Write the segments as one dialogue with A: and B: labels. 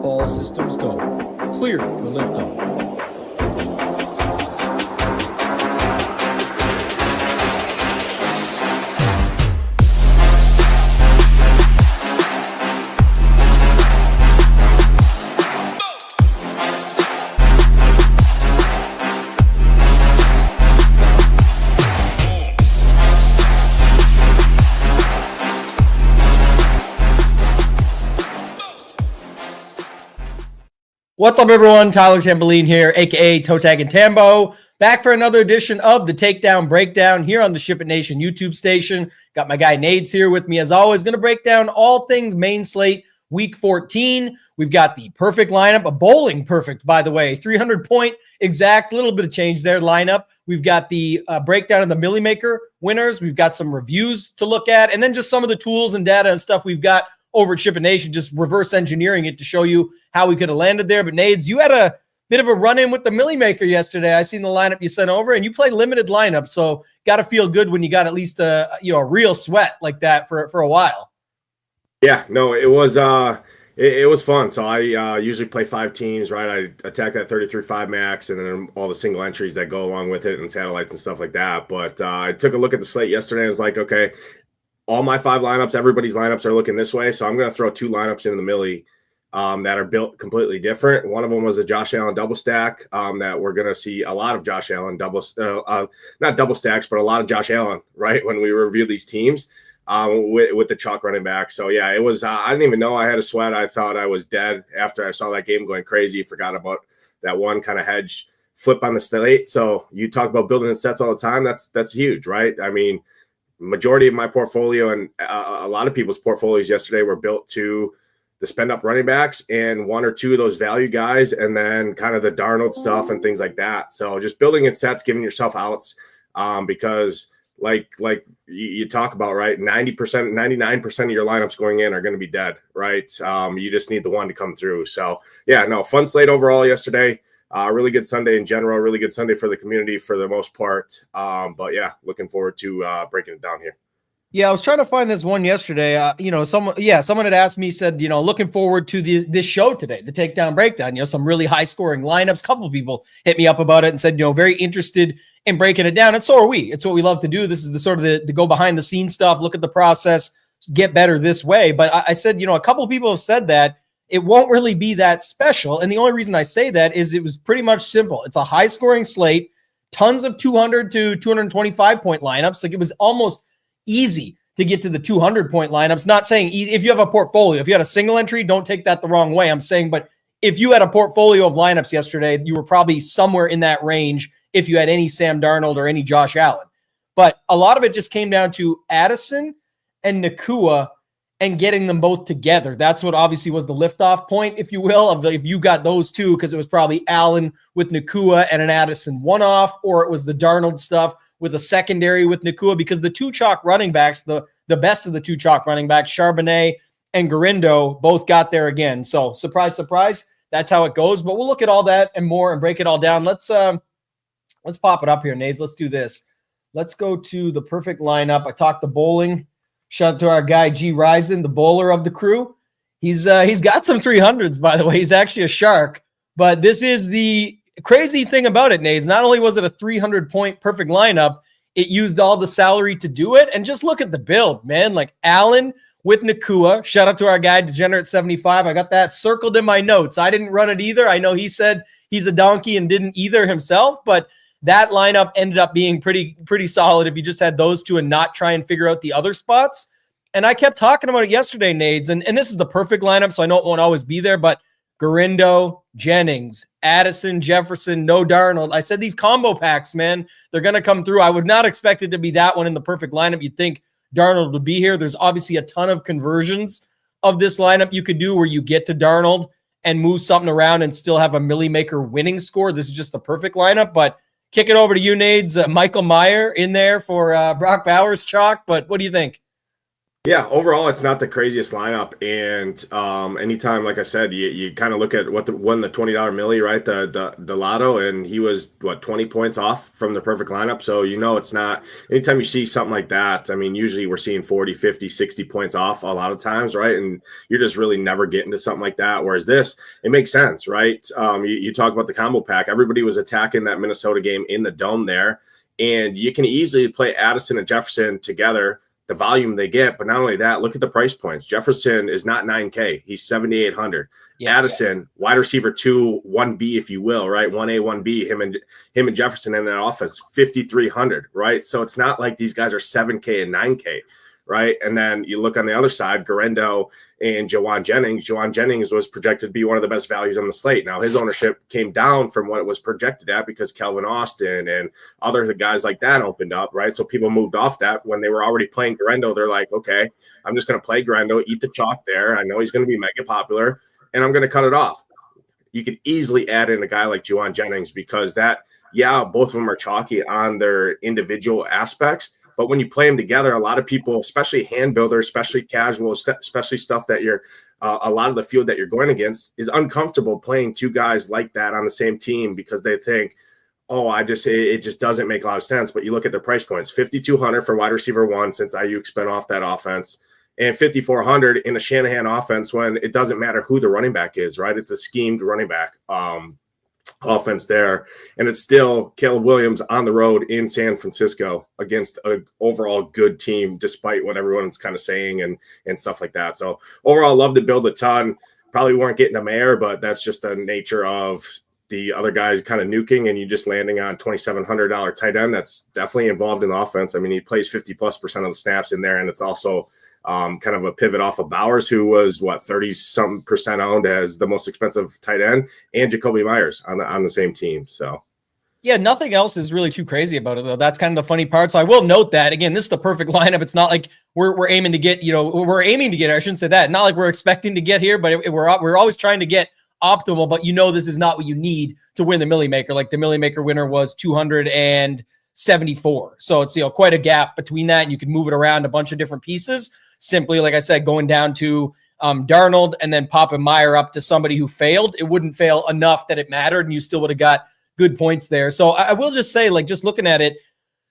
A: All systems go. Clear for liftoff. What's up, everyone? Tyler Tamboline here, aka ToeTagginTambo, back for another edition of the Takedown Breakdown here on the SHIPIT Nation YouTube station. Got my guy Nades here with me as always. Going to break down all things main slate week 14. We've got the perfect lineup, a bowling perfect, by the way, 300-point exact, little bit of change there lineup. We've got the breakdown of the Millie Maker winners. We've got some reviews to look at, and then just some of the tools and data and stuff we've got over at SHIPIT Nation, just reverse engineering it to show you how we could have landed there. But Nades, you had a bit of a run-in with the Millie Maker yesterday. I seen the lineup you sent over, and you play limited lineup, so got to feel good when you got at least a real sweat like that for a while.
B: Yeah, no, it was fun. So I usually play 5 teams, right? I attack that 33.5 max, and then all the single entries that go along with it, and satellites and stuff like that. But I took a look at the slate yesterday and was like, okay, all my 5 lineups, everybody's lineups are looking this way. So I'm going to throw 2 lineups into the Millie that are built completely different. One of them was a Josh Allen double stack that we're going to see a lot of Josh Allen not double stacks, but a lot of Josh Allen, right? When we review these teams with the chalk running back. So yeah, it was, I didn't even know I had a sweat. I thought I was dead after I saw that game going crazy. Forgot about that one kind of hedge flip on the slate. So you talk about building in sets all the time. That's huge, right? I mean, majority of my portfolio and a lot of people's portfolios yesterday were built to the spend up running backs and 1 or 2 of those value guys, and then kind of the Darnold stuff and things like that. So just building in sets, giving yourself outs because like you talk about, right, 90%, 99% of your lineups going in are going to be dead, right? You just need the one to come through. So yeah, no, fun slate overall yesterday. Really good Sunday in general, really good Sunday for the community for the most part. But yeah, looking forward to breaking it down here.
A: Yeah, I was trying to find this one yesterday. Someone had asked me, said, looking forward to this show today, the Takedown Breakdown. Some really high scoring lineups. A couple of people hit me up about it and said, very interested in breaking it down. And so are we. It's what we love to do. This is the sort of the go behind the scenes stuff, look at the process, get better this way. But I said, a couple of people have said that it won't really be that special. And the only reason I say that is it was pretty much simple. It's a high scoring slate, tons of 200 to 225 point lineups. Like, it was almost easy to get to the 200 point lineups. Not saying easy. If you have a portfolio, if you had a single entry, don't take that the wrong way. I'm saying, but if you had a portfolio of lineups yesterday, you were probably somewhere in that range if you had any Sam Darnold or any Josh Allen. But a lot of it just came down to Addison and Nakua and getting them both together. That's what obviously was the liftoff point, if you will, of if you got those two, because it was probably Allen with Nakua and an Addison one-off, or it was the Darnold stuff with a secondary with Nakua, because the 2 chalk running backs, the best of the 2 chalk running backs, Charbonnet and Garindo, both got there again. So surprise, surprise, that's how it goes. But we'll look at all that and more and break it all down. Let's pop it up here, Nades. Let's do this. Let's go to the perfect lineup. I talked the bowling. Shout out to our guy G Risen, the bowler of the crew. He's got some 300s, by the way. He's actually a shark. But this is the crazy thing about it, Nades. Not only was it a 300-point perfect lineup, it used all the salary to do it. And just look at the build, man. Like Allen with Nakua. Shout out to our guy Degenerate75. I got that circled in my notes. I didn't run it either. I know he said he's a donkey and didn't either himself, but that lineup ended up being pretty solid if you just had those 2 and not try and figure out the other spots. And I kept talking about it yesterday, Nades, and this is the perfect lineup, so I know it won't always be there, but Garindo, Jennings, Addison, Jefferson, no Darnold. I said these combo packs, man, they're going to come through. I would not expect it to be that one in the perfect lineup. You'd think Darnold would be here. There's obviously a ton of conversions of this lineup you could do where you get to Darnold and move something around and still have a Millie Maker winning score. This is just the perfect lineup, but kick it over to you, Nades. Michael Meyer in there for Brock Bowers chalk, but what do you think?
B: Yeah, overall, it's not the craziest lineup, and anytime, like I said, you kind of look at what won the $20 Millie, right? The lotto, and he was 20 points off from the perfect lineup. So it's not. Anytime you see something like that, I mean, usually we're seeing 40, 50, 60 points off a lot of times, right? And you're just really never getting to something like that. Whereas this, it makes sense, right? You talk about the combo pack. Everybody was attacking that Minnesota game in the dome there, and you can easily play Addison and Jefferson together, the volume they get. But not only that, look at the price points. Jefferson is not 9K. He's 7,800. Yeah, Addison, wide receiver 2, 1B, if you will, right? 1A, 1B, him and Jefferson in that offense, 5,300, right? So it's not like these guys are 7K and 9K, right? And then you look on the other side, Garendo and Jawan Jennings. Jawan Jennings was projected to be one of the best values on the slate. Now, his ownership came down from what it was projected at because Kelvin Austin and other guys like that opened up, right? So people moved off that. When they were already playing Garendo, they're like, okay, I'm just going to play Garendo, eat the chalk there. I know he's going to be mega popular, and I'm going to cut it off. You could easily add in a guy like Jawan Jennings because both of them are chalky on their individual aspects. But when you play them together, a lot of people, especially hand builders, especially casual, especially stuff that you're a lot of the field that you're going against is uncomfortable playing two guys like that on the same team because they think, it just doesn't make a lot of sense. But you look at the price points, 5,200 for wide receiver 1 since Ayuk spent off that offense, and 5,400 in a Shanahan offense when it doesn't matter who the running back is, right? It's a schemed running back offense there, and it's still Caleb Williams on the road in San Francisco against an overall good team, despite what everyone's kind of saying and stuff like that. So overall, love to build a ton. Probably weren't getting a mayor, but that's just the nature of the other guys kind of nuking, and you just landing on $2,700 tight end that's definitely involved in the offense. I mean, he plays 50+% of the snaps in there, and it's also kind of a pivot off of Bowers, who was 30-something% owned as the most expensive tight end, and Jacoby Myers on the same team. So
A: yeah, nothing else is really too crazy about it, though. That's kind of the funny part. So I will note that, again, this is the perfect lineup. It's not like we're aiming to get, I shouldn't say that. Not like we're expecting to get here, but we're always trying to get optimal. But this is not what you need to win the Millie Maker. Like the Millie Maker winner was 274. So it's quite a gap between that, and you can move it around a bunch of different pieces. Simply, like I said, going down to Darnold and then popping Meyer up to somebody who failed. It wouldn't fail enough that it mattered, and you still would have got good points there. So I will just say, just looking at it,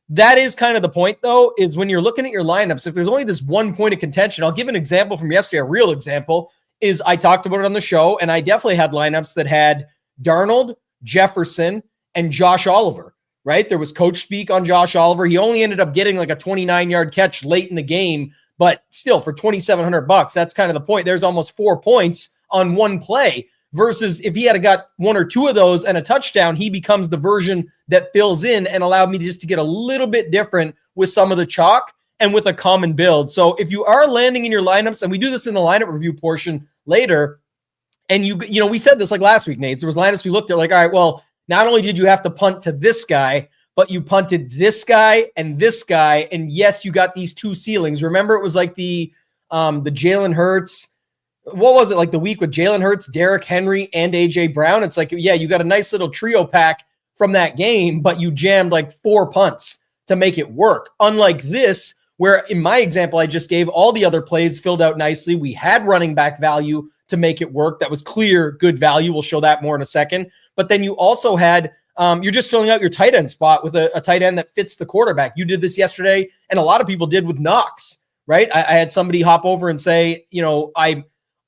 A: that is kind of the point, though, is when you're looking at your lineups, if there's only this 1 point of contention, I'll give an example from yesterday. A real example is I talked about it on the show, and I definitely had lineups that had Darnold, Jefferson, and Josh Oliver, right? There was coach speak on Josh Oliver. He only ended up getting like a 29-yard catch late in the game, but still for $2,700, that's kind of the point. There's almost 4 points on one play. Versus if he had got 1 or 2 of those and a touchdown, he becomes the version that fills in and allowed me just to get a little bit different with some of the chalk and with a common build. So if you are landing in your lineups, and we do this in the lineup review portion later, and we said this like last week, Nate, there was lineups we looked at like, all right, well, not only did you have to punt to this guy, but you punted this guy, and yes, you got these 2 ceilings. Remember, it was like the Jalen Hurts. What was it, like the week with Jalen Hurts, Derrick Henry, and AJ Brown? It's like, yeah, you got a nice little trio pack from that game, but you jammed like 4 punts to make it work. Unlike this, where in my example I just gave, all the other plays filled out nicely. We had running back value to make it work. That was clear, good value. We'll show that more in a second. But then you also had, you're just filling out your tight end spot with a tight end that fits the quarterback. You did this yesterday, and a lot of people did with Knox, right? I had somebody hop over and say,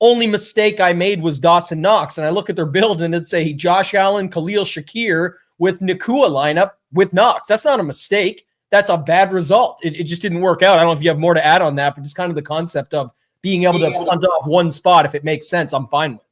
A: only mistake I made was Dawson Knox. And I look at their build and it'd say Josh Allen, Khalil Shakir with Nakua lineup with Knox. That's not a mistake. That's a bad result. It just didn't work out. I don't know if you have more to add on that, but just kind of the concept of being able to punt off one spot, if it makes sense, I'm fine with.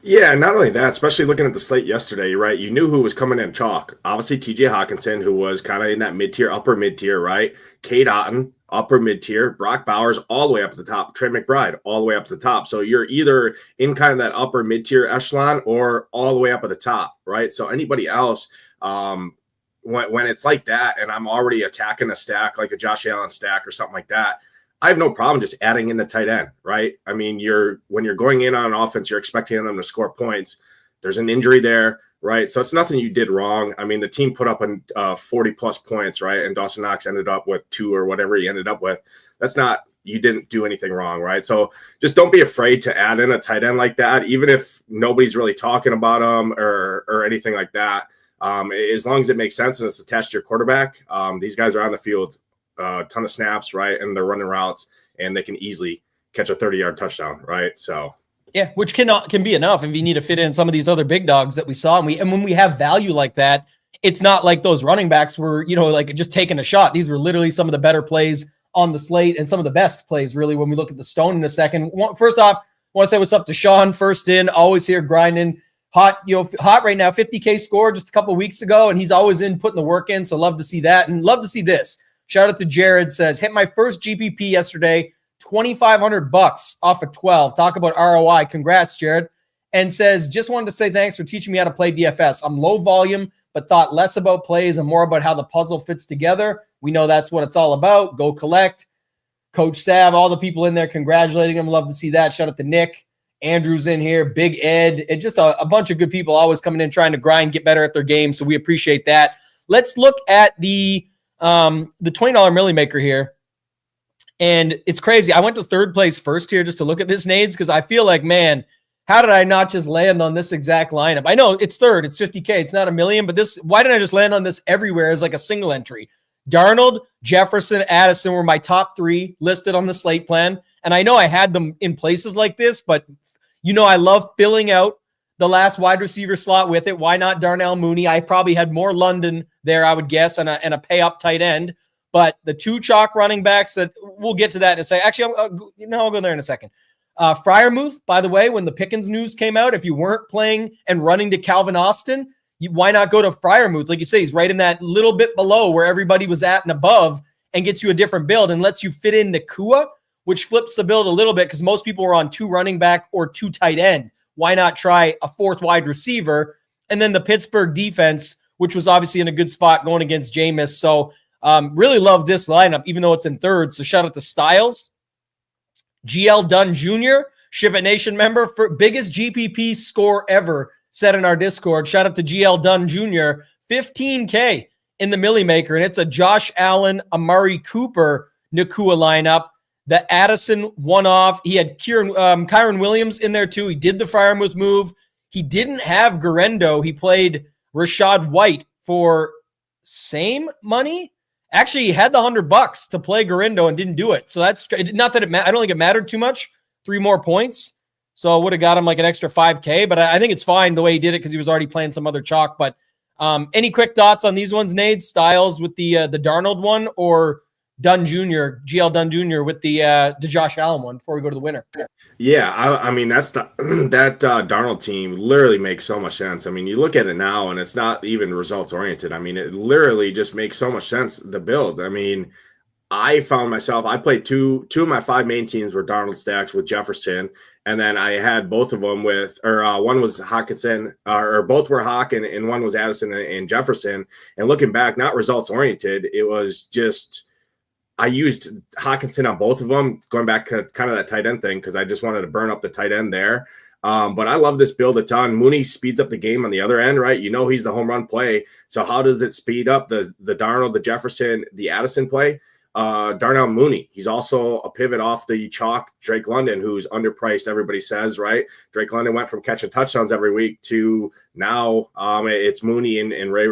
B: Yeah, not only that, especially looking at the slate yesterday, right? You knew who was coming in chalk. Obviously, TJ Hawkinson, who was kind of in that mid-tier, upper mid-tier, right? Cade Otton, upper mid-tier, Brock Bowers all the way up at the top, Trey McBride all the way up at the top. So you're either in kind of that upper mid-tier echelon or all the way up at the top, right? So anybody else, when it's like that and I'm already attacking a stack, like a Josh Allen stack or something like that, I have no problem just adding in the tight end, right? I mean, when you're going in on an offense, you're expecting them to score points. There's an injury there, right? So it's nothing you did wrong. I mean, the team put up 40+ points, right? And Dawson Knox ended up with 2 or whatever he ended up with. That's not you didn't do anything wrong, right? So just don't be afraid to add in a tight end like that, even if nobody's really talking about them or anything like that. As long as it makes sense and it's attached to your quarterback, these guys are on the field a ton of snaps, right? And they're running routes, and they can easily catch a 30-yard touchdown, right? So
A: yeah, which can be enough if you need to fit in some of these other big dogs that we saw. And when we have value like that, it's not like those running backs were, like just taking a shot. These were literally some of the better plays on the slate and some of the best plays, really, when we look at the stone in a second. First off, I want to say what's up to Sean, first in, always here grinding. Hot right now, 50K score just a couple of weeks ago, and he's always in putting the work in, so love to see that. And love to see this. Shout out to Jared, says, hit my first GPP yesterday, $2,500 off of 12. Talk about ROI. Congrats, Jared. And says, just wanted to say thanks for teaching me how to play DFS. I'm low volume, but thought less about plays and more about how the puzzle fits together. We know that's what it's all about. Go collect. Coach Sav, all the people in there congratulating him. Love to see that. Shout out to Nick. Andrew's in here. Big Ed. And just a bunch of good people always coming in trying to grind, get better at their game. So we appreciate that. Let's look at the $20 Millie Maker here. And it's crazy. I went to third place first here just to look at this, Nades, because I feel like, man, how did I not just land on this exact lineup? I know it's third. It's 50K. It's not a million, but why didn't I just land on this everywhere as like a single entry? Darnold, Jefferson, Addison were my top three listed on the slate plan. And I know I had them in places like this, but I love filling out the last wide receiver slot with it. Why not Darnell Mooney? I probably had more London there, I would guess, and a pay up tight end. But the two chalk running backs that we'll get to that in a second. Actually, I'll go there in a second. Freiermuth, by the way, when the Pickens news came out, if you weren't playing and running to Calvin Austin, why not go to Freiermuth? Like you say, he's right in that little bit below where everybody was at and above, and gets you a different build and lets you fit in Nakua, which flips the build a little bit because most people were on two running back or two tight end. Why not try a fourth wide receiver? And then the Pittsburgh defense, which was obviously in a good spot going against Jameis. So really love this lineup, even though it's in third. So shout out to Styles. GL Dunn Jr., SHIPIT Nation member, for biggest GPP score ever set in our Discord. Shout out to GL Dunn Jr., 15K in the Millie Maker. And it's a Josh Allen, Amari Cooper, Nakua lineup. The Addison one-off. He had Kyron Williams in there too. He did the Freiermuth move. He didn't have Garendo. He played Rashad White for same money. Actually, he had the $100 to play Garendo and didn't do it. So that's not that I don't think it mattered too much. 3 more points. So it would have got him like an extra 5K, but I think it's fine the way he did it because he was already playing some other chalk. But any quick thoughts on these ones, Nade? Styles with the Darnold one, or Dunn Jr., GL Dunn Jr. with the Josh Allen one before we go to the winner?
B: Yeah, I mean, that Darnold team literally makes so much sense. I mean, you look at it now, and it's not even results-oriented. I mean, it literally just makes so much sense, the build. I mean, I found myself, I played two of my 5 main teams were Darnold stacks with Jefferson, and then I had both of them with, one was Hawkinson, or both were Hawk, and one was Addison and Jefferson. And looking back, not results-oriented, it was just – I used Hawkinson on both of them, going back to kind of that tight end thing, because I just wanted to burn up the tight end there. But I love this build a ton. Mooney speeds up the game on the other end, right? He's the home run play. So how does it speed up the Darnold, the Jefferson, the Addison play? Darnell Mooney. He's also a pivot off the chalk Drake London, who's underpriced, everybody says, right? Drake London went from catching touchdowns every week to now it's Mooney and Ray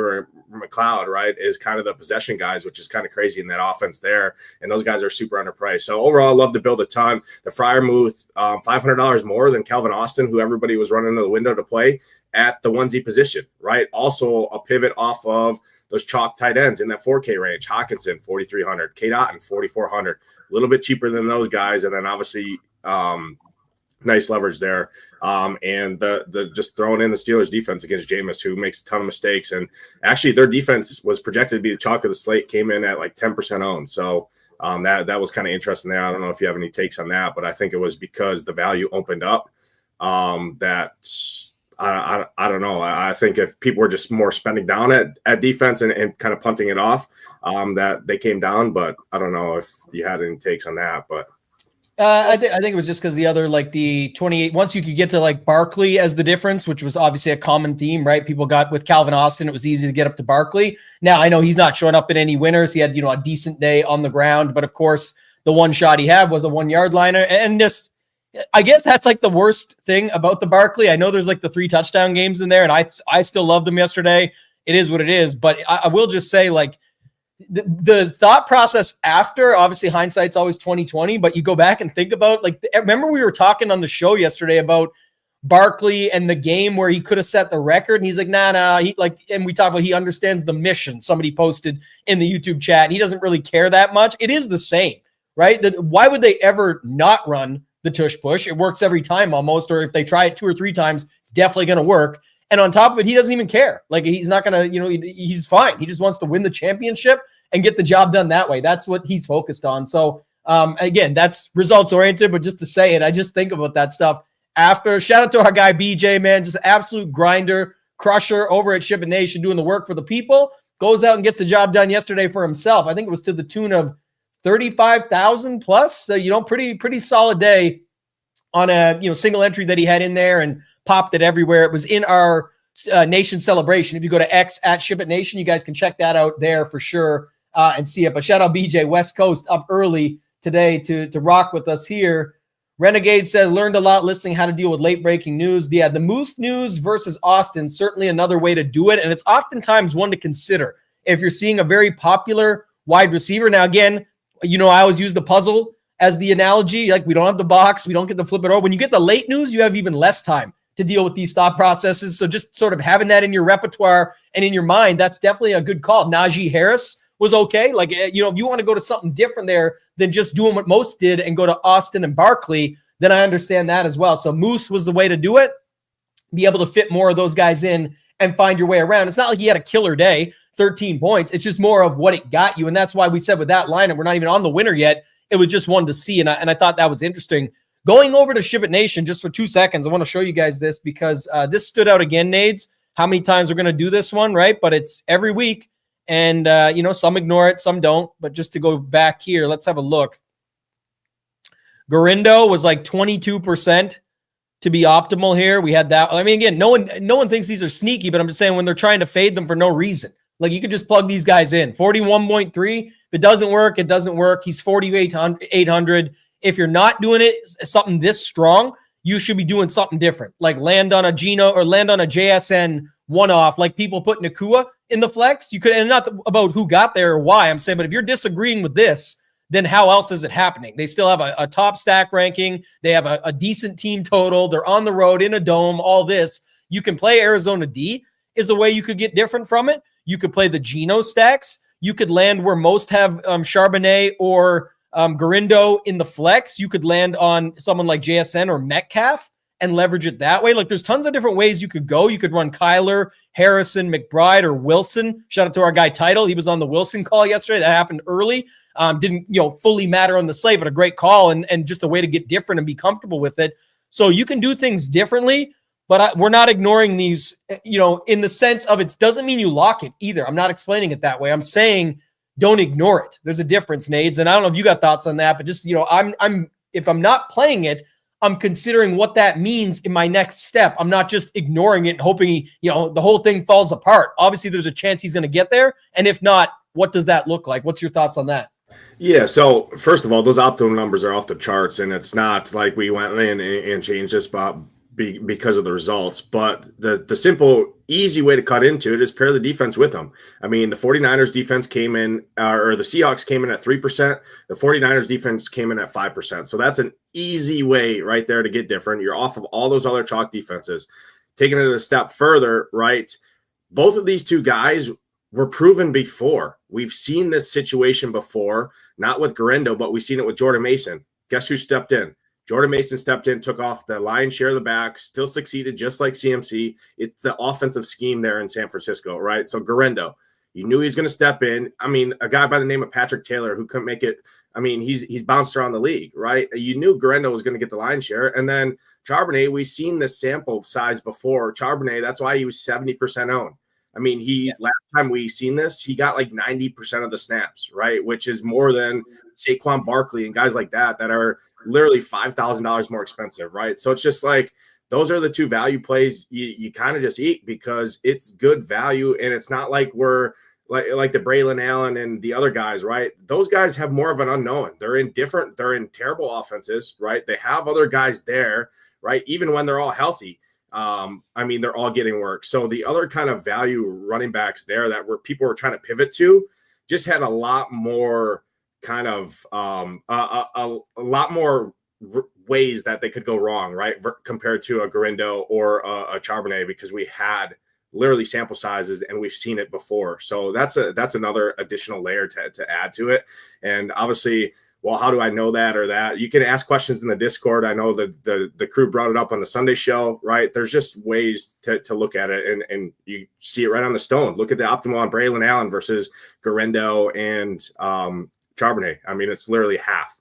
B: McLeod, right, is kind of the possession guys, which is kind of crazy in that offense there. And those guys are super underpriced. So overall, I love to build a ton. The Freiermuth, $500 more than Calvin Austin, who everybody was running to the window to play at the onesie position, right? Also a pivot off of those chalk tight ends in that 4K range. Hawkinson, 4,300. K-Dot, 4,400. A little bit cheaper than those guys. And then obviously nice leverage there. And the just throwing in the Steelers defense against Jameis, who makes a ton of mistakes. And actually their defense was projected to be the chalk of the slate, came in at like 10% owned. So that was kind of interesting there. I don't know if you have any takes on that, but I think it was because the value opened up I don't know. I think if people were just more spending down at defense and kind of punting it off, that they came down. But I don't know if you had any takes on that. But
A: I think it was just because the other, like the 28, once you could get to like Barkley as the difference, which was obviously a common theme, right? People got with Calvin Austin, it was easy to get up to Barkley. Now I know he's not showing up in any winners. He had, a decent day on the ground, but of course the one shot he had was a 1 yard liner. And just, I guess that's like the worst thing about the Barkley. I know there's like the 3 touchdown games in there, and I still loved him yesterday. It is what it is. But I will just say, like, the thought process after, obviously hindsight's always 2020, but you go back and think about, like, remember we were talking on the show yesterday about Barkley and the game where he could have set the record, and he's like, nah, he like, and we talked about he understands the mission. Somebody posted in the YouTube chat, he doesn't really care that much. It is the same, right? Why would they ever not run the tush push? It works every time almost, or if they try it 2 or 3 times, it's definitely going to work. And on top of it, he doesn't even care. Like, he's not going to, he's fine. He just wants to win the championship and get the job done that way. That's what he's focused on. So again, that's results oriented, but just to say it, I just think about that stuff after. Shout out to our guy BJ, man, just absolute grinder, crusher over at SHIPIT Nation, doing the work for the people. Goes out and gets the job done yesterday for himself. I think it was to the tune of 35,000 plus. So, pretty solid day on a, single entry that he had in there and popped it everywhere. It was in our nation celebration. If you go to X at SHIPIT Nation, you guys can check that out there for sure and see it. But shout out BJ, West Coast, up early today to rock with us here. Renegade says, learned a lot listening how to deal with late breaking news. Yeah, the Muth news versus Austin, certainly another way to do it. And it's oftentimes one to consider if you're seeing a very popular wide receiver. Now, again, I always use the puzzle as the analogy. Like, we don't have the box. We don't get to flip it over. When you get the late news, you have even less time to deal with these thought processes. So just sort of having that in your repertoire and in your mind, that's definitely a good call. Najee Harris was okay. Like, if you want to go to something different there than just doing what most did and go to Austin and Barkley, then I understand that as well. So Moose was the way to do it. Be able to fit more of those guys in and find your way around. It's not like he had a killer day, 13 points. It's just more of what it got you. And that's why we said with that lineup, we're not even on the winner yet. It was just one to see. And I thought that was interesting. Going over to SHIPIT Nation just for 2 seconds, I want to show you guys this because this stood out again, Nades. How many times we're going to do this one, right? But it's every week. And, some ignore it, some don't. But just to go back here, let's have a look. Garindo was like 22% to be optimal here. We had that. I mean, again, no one thinks these are sneaky, but I'm just saying when they're trying to fade them for no reason. Like, you could just plug these guys in. 41.3. If it doesn't work, it doesn't work. He's 4,800. If you're not doing it, something this strong, you should be doing something different. Like land on a Geno or land on a JSN one-off, like people put Nakua in the flex. You could, and not about who got there or why I'm saying, but if you're disagreeing with this, then how else is it happening? They still have a top stack ranking. They have a decent team total. They're on the road in a dome, all this. You can play Arizona D is a way you could get different from it. You could play the Geno stacks. You could land where most have Charbonnet or Garindo in the flex. You could land on someone like JSN or Metcalf and leverage it that way. Like, there's tons of different ways you could go. You could run Kyler, Harrison, McBride, or Wilson. Shout out to our guy Title. He was on the Wilson call yesterday. That happened early. Didn't fully matter on the slate, but a great call and just a way to get different and be comfortable with it. So you can do things differently, but we're not ignoring these, in the sense of it doesn't mean you lock it either. I'm not explaining it that way. I'm saying don't ignore it. There's a difference, Nades. And I don't know if you got thoughts on that, but just, I'm if I'm not playing it, I'm considering what that means in my next step. I'm not just ignoring it and hoping, the whole thing falls apart. Obviously, there's a chance he's going to get there. And if not, what does that look like? What's your thoughts on that?
B: Yeah, so first of all, those optimum numbers are off the charts, and it's not like we went in and changed this because of the results. But the simple, easy way to cut into it is pair the defense with them. I mean, the 49ers defense came in, or the Seahawks came in at 3%. The 49ers defense came in at 5%. So that's an easy way right there to get different. You're off of all those other chalk defenses. Taking it a step further, right? Both of these two guys were proven before. We've seen this situation before, not with Garindo, but we've seen it with Jordan Mason. Guess who stepped in? Jordan Mason stepped in, took off the lion's share of the back, still succeeded just like CMC. It's the offensive scheme there in San Francisco, right? So Garindo, you knew he was going to step in. I mean, a guy by the name of Patrick Taylor who couldn't make it. I mean, he's bounced around the league, right? You knew Garindo was going to get the lion's share. And then Charbonnet, we've seen this sample size before. Charbonnet, that's why he was 70% owned. I mean, last time we seen this, he got like 90% of the snaps, right? Which is more than Saquon Barkley and guys like that are literally $5,000 more expensive, right? So it's just like, those are the two value plays you kind of just eat because it's good value. And it's not like we're like the Braylon Allen and the other guys, right? Those guys have more of an unknown. They're in terrible offenses, right? They have other guys there, right? Even when they're all healthy. I mean, they're all getting work. So the other kind of value running backs there that people were trying to pivot to just had a lot more kind of a lot more ways that they could go wrong, right? Compared to a Garindo or a Charbonnet, because we had literally sample sizes and we've seen it before. So that's another additional layer to add to it. And obviously, well, how do I know that or that? You can ask questions in the Discord. I know the crew brought it up on the Sunday show, right? There's just ways to look at it, and you see it right on the stone. Look at the optimal on Braylon Allen versus Garindo and Charbonnet. I mean, it's literally half.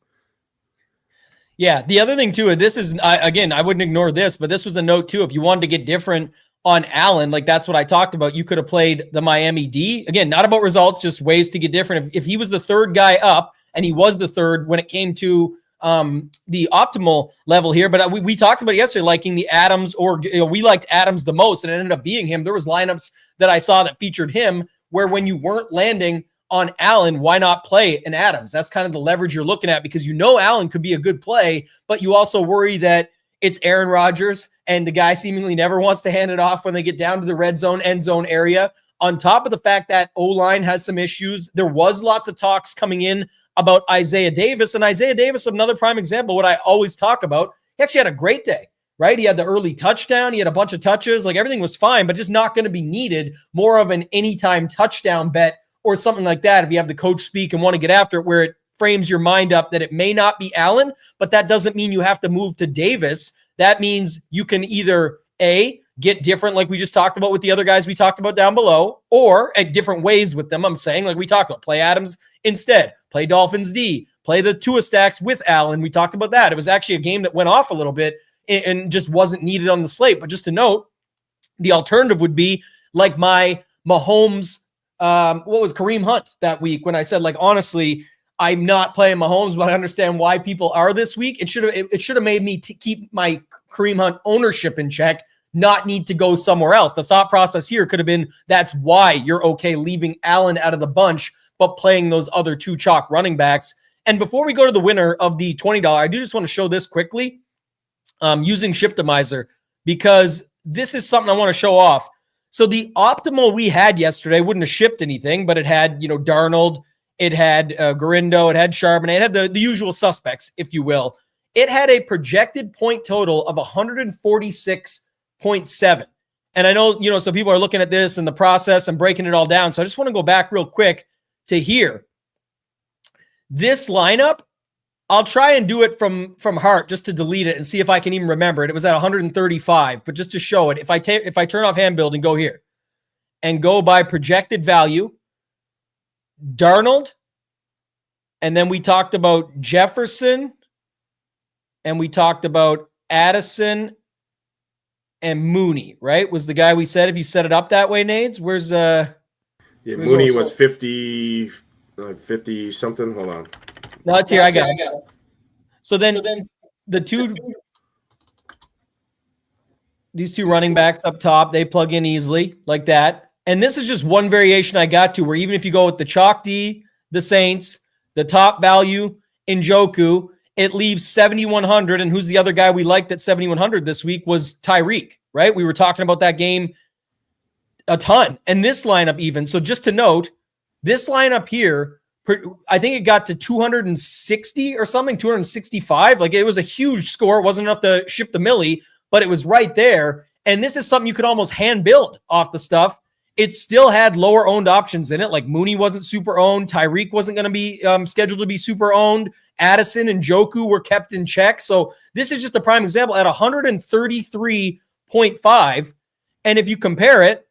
A: Yeah. The other thing too, this is, again, I wouldn't ignore this, but this was a note too. If you wanted to get different on Allen, like that's what I talked about. You could have played the Miami D. Again, not about results, just ways to get different. If he was the third guy up, and he was the third when it came to the optimal level here, but we talked about it yesterday, liking the Adams, or we liked Adams the most, and it ended up being him. There was lineups that I saw that featured him where when you weren't landing on Allen, why not play an Adams? That's kind of the leverage you're looking at, because Allen could be a good play, but you also worry that it's Aaron Rodgers and the guy seemingly never wants to hand it off when they get down to the red zone, end zone area. On top of the fact that O-line has some issues, there was lots of talks coming in about Isaiah Davis, and Isaiah Davis, another prime example, what I always talk about. He actually had a great day, right? He had the early touchdown. He had a bunch of touches. Like everything was fine, but just not going to be needed. More of an anytime touchdown bet or something like that. If you have the coach speak and want to get after it, where it frames your mind up that it may not be Allen, but that doesn't mean you have to move to Davis. That means you can either get different, like we just talked about with the other guys we talked about down below, or at different ways with them. I'm saying, like we talked about, play Adams instead, play Dolphins D, play the Tua stacks with Allen. We talked about that. It was actually a game that went off a little bit and just wasn't needed on the slate. But just to note, the alternative would be like my Mahomes, what was Kareem Hunt that week when I said, like, honestly, I'm not playing Mahomes, but I understand why people are this week. It should have made me keep my Kareem Hunt ownership in check, not need to go somewhere else. The thought process here could have been, that's why you're okay leaving Allen out of the bunch, but playing those other two chalk running backs. And before we go to the winner of the $20, I do just want to show this quickly using Shiptimizer, because this is something I want to show off. So the optimal we had yesterday wouldn't have shipped anything, but it had, Darnold, it had Garindo, it had Charbonnet, it had the usual suspects, if you will. It had a projected point total of 146.7. And I know, so people are looking at this and the process and breaking it all down. So I just want to go back real quick to here. This lineup, I'll try and do it from heart just to delete it and see if I can even remember it. It was at 135, but just to show it, if I turn off hand build and go here and go by projected value, Darnold, and then we talked about Jefferson, and we talked about Addison and Mooney, right? Was the guy we said, if you set it up that way, Nades? Where's
B: Mooney was 50 something. Hold on.
A: No, it's here. I got it. So then these two running backs up top, they plug in easily like that. And this is just one variation I got to, where even if you go with the chalk D, the Saints, the top value, Njoku, it leaves 7,100. And who's the other guy we liked at 7,100 this week was Tyreek, right? We were talking about that game a ton. And this lineup even. So just to note, this lineup here, I think it got to 260 or something, 265. Like, it was a huge score. It wasn't enough to ship the Millie, but it was right there. And this is something you could almost hand build off the stuff. It still had lower owned options in it. Like Mooney wasn't super owned. Tyreek wasn't going to be scheduled to be super owned. Addison and Njoku were kept in check. So this is just a prime example at 133.5. And if you compare it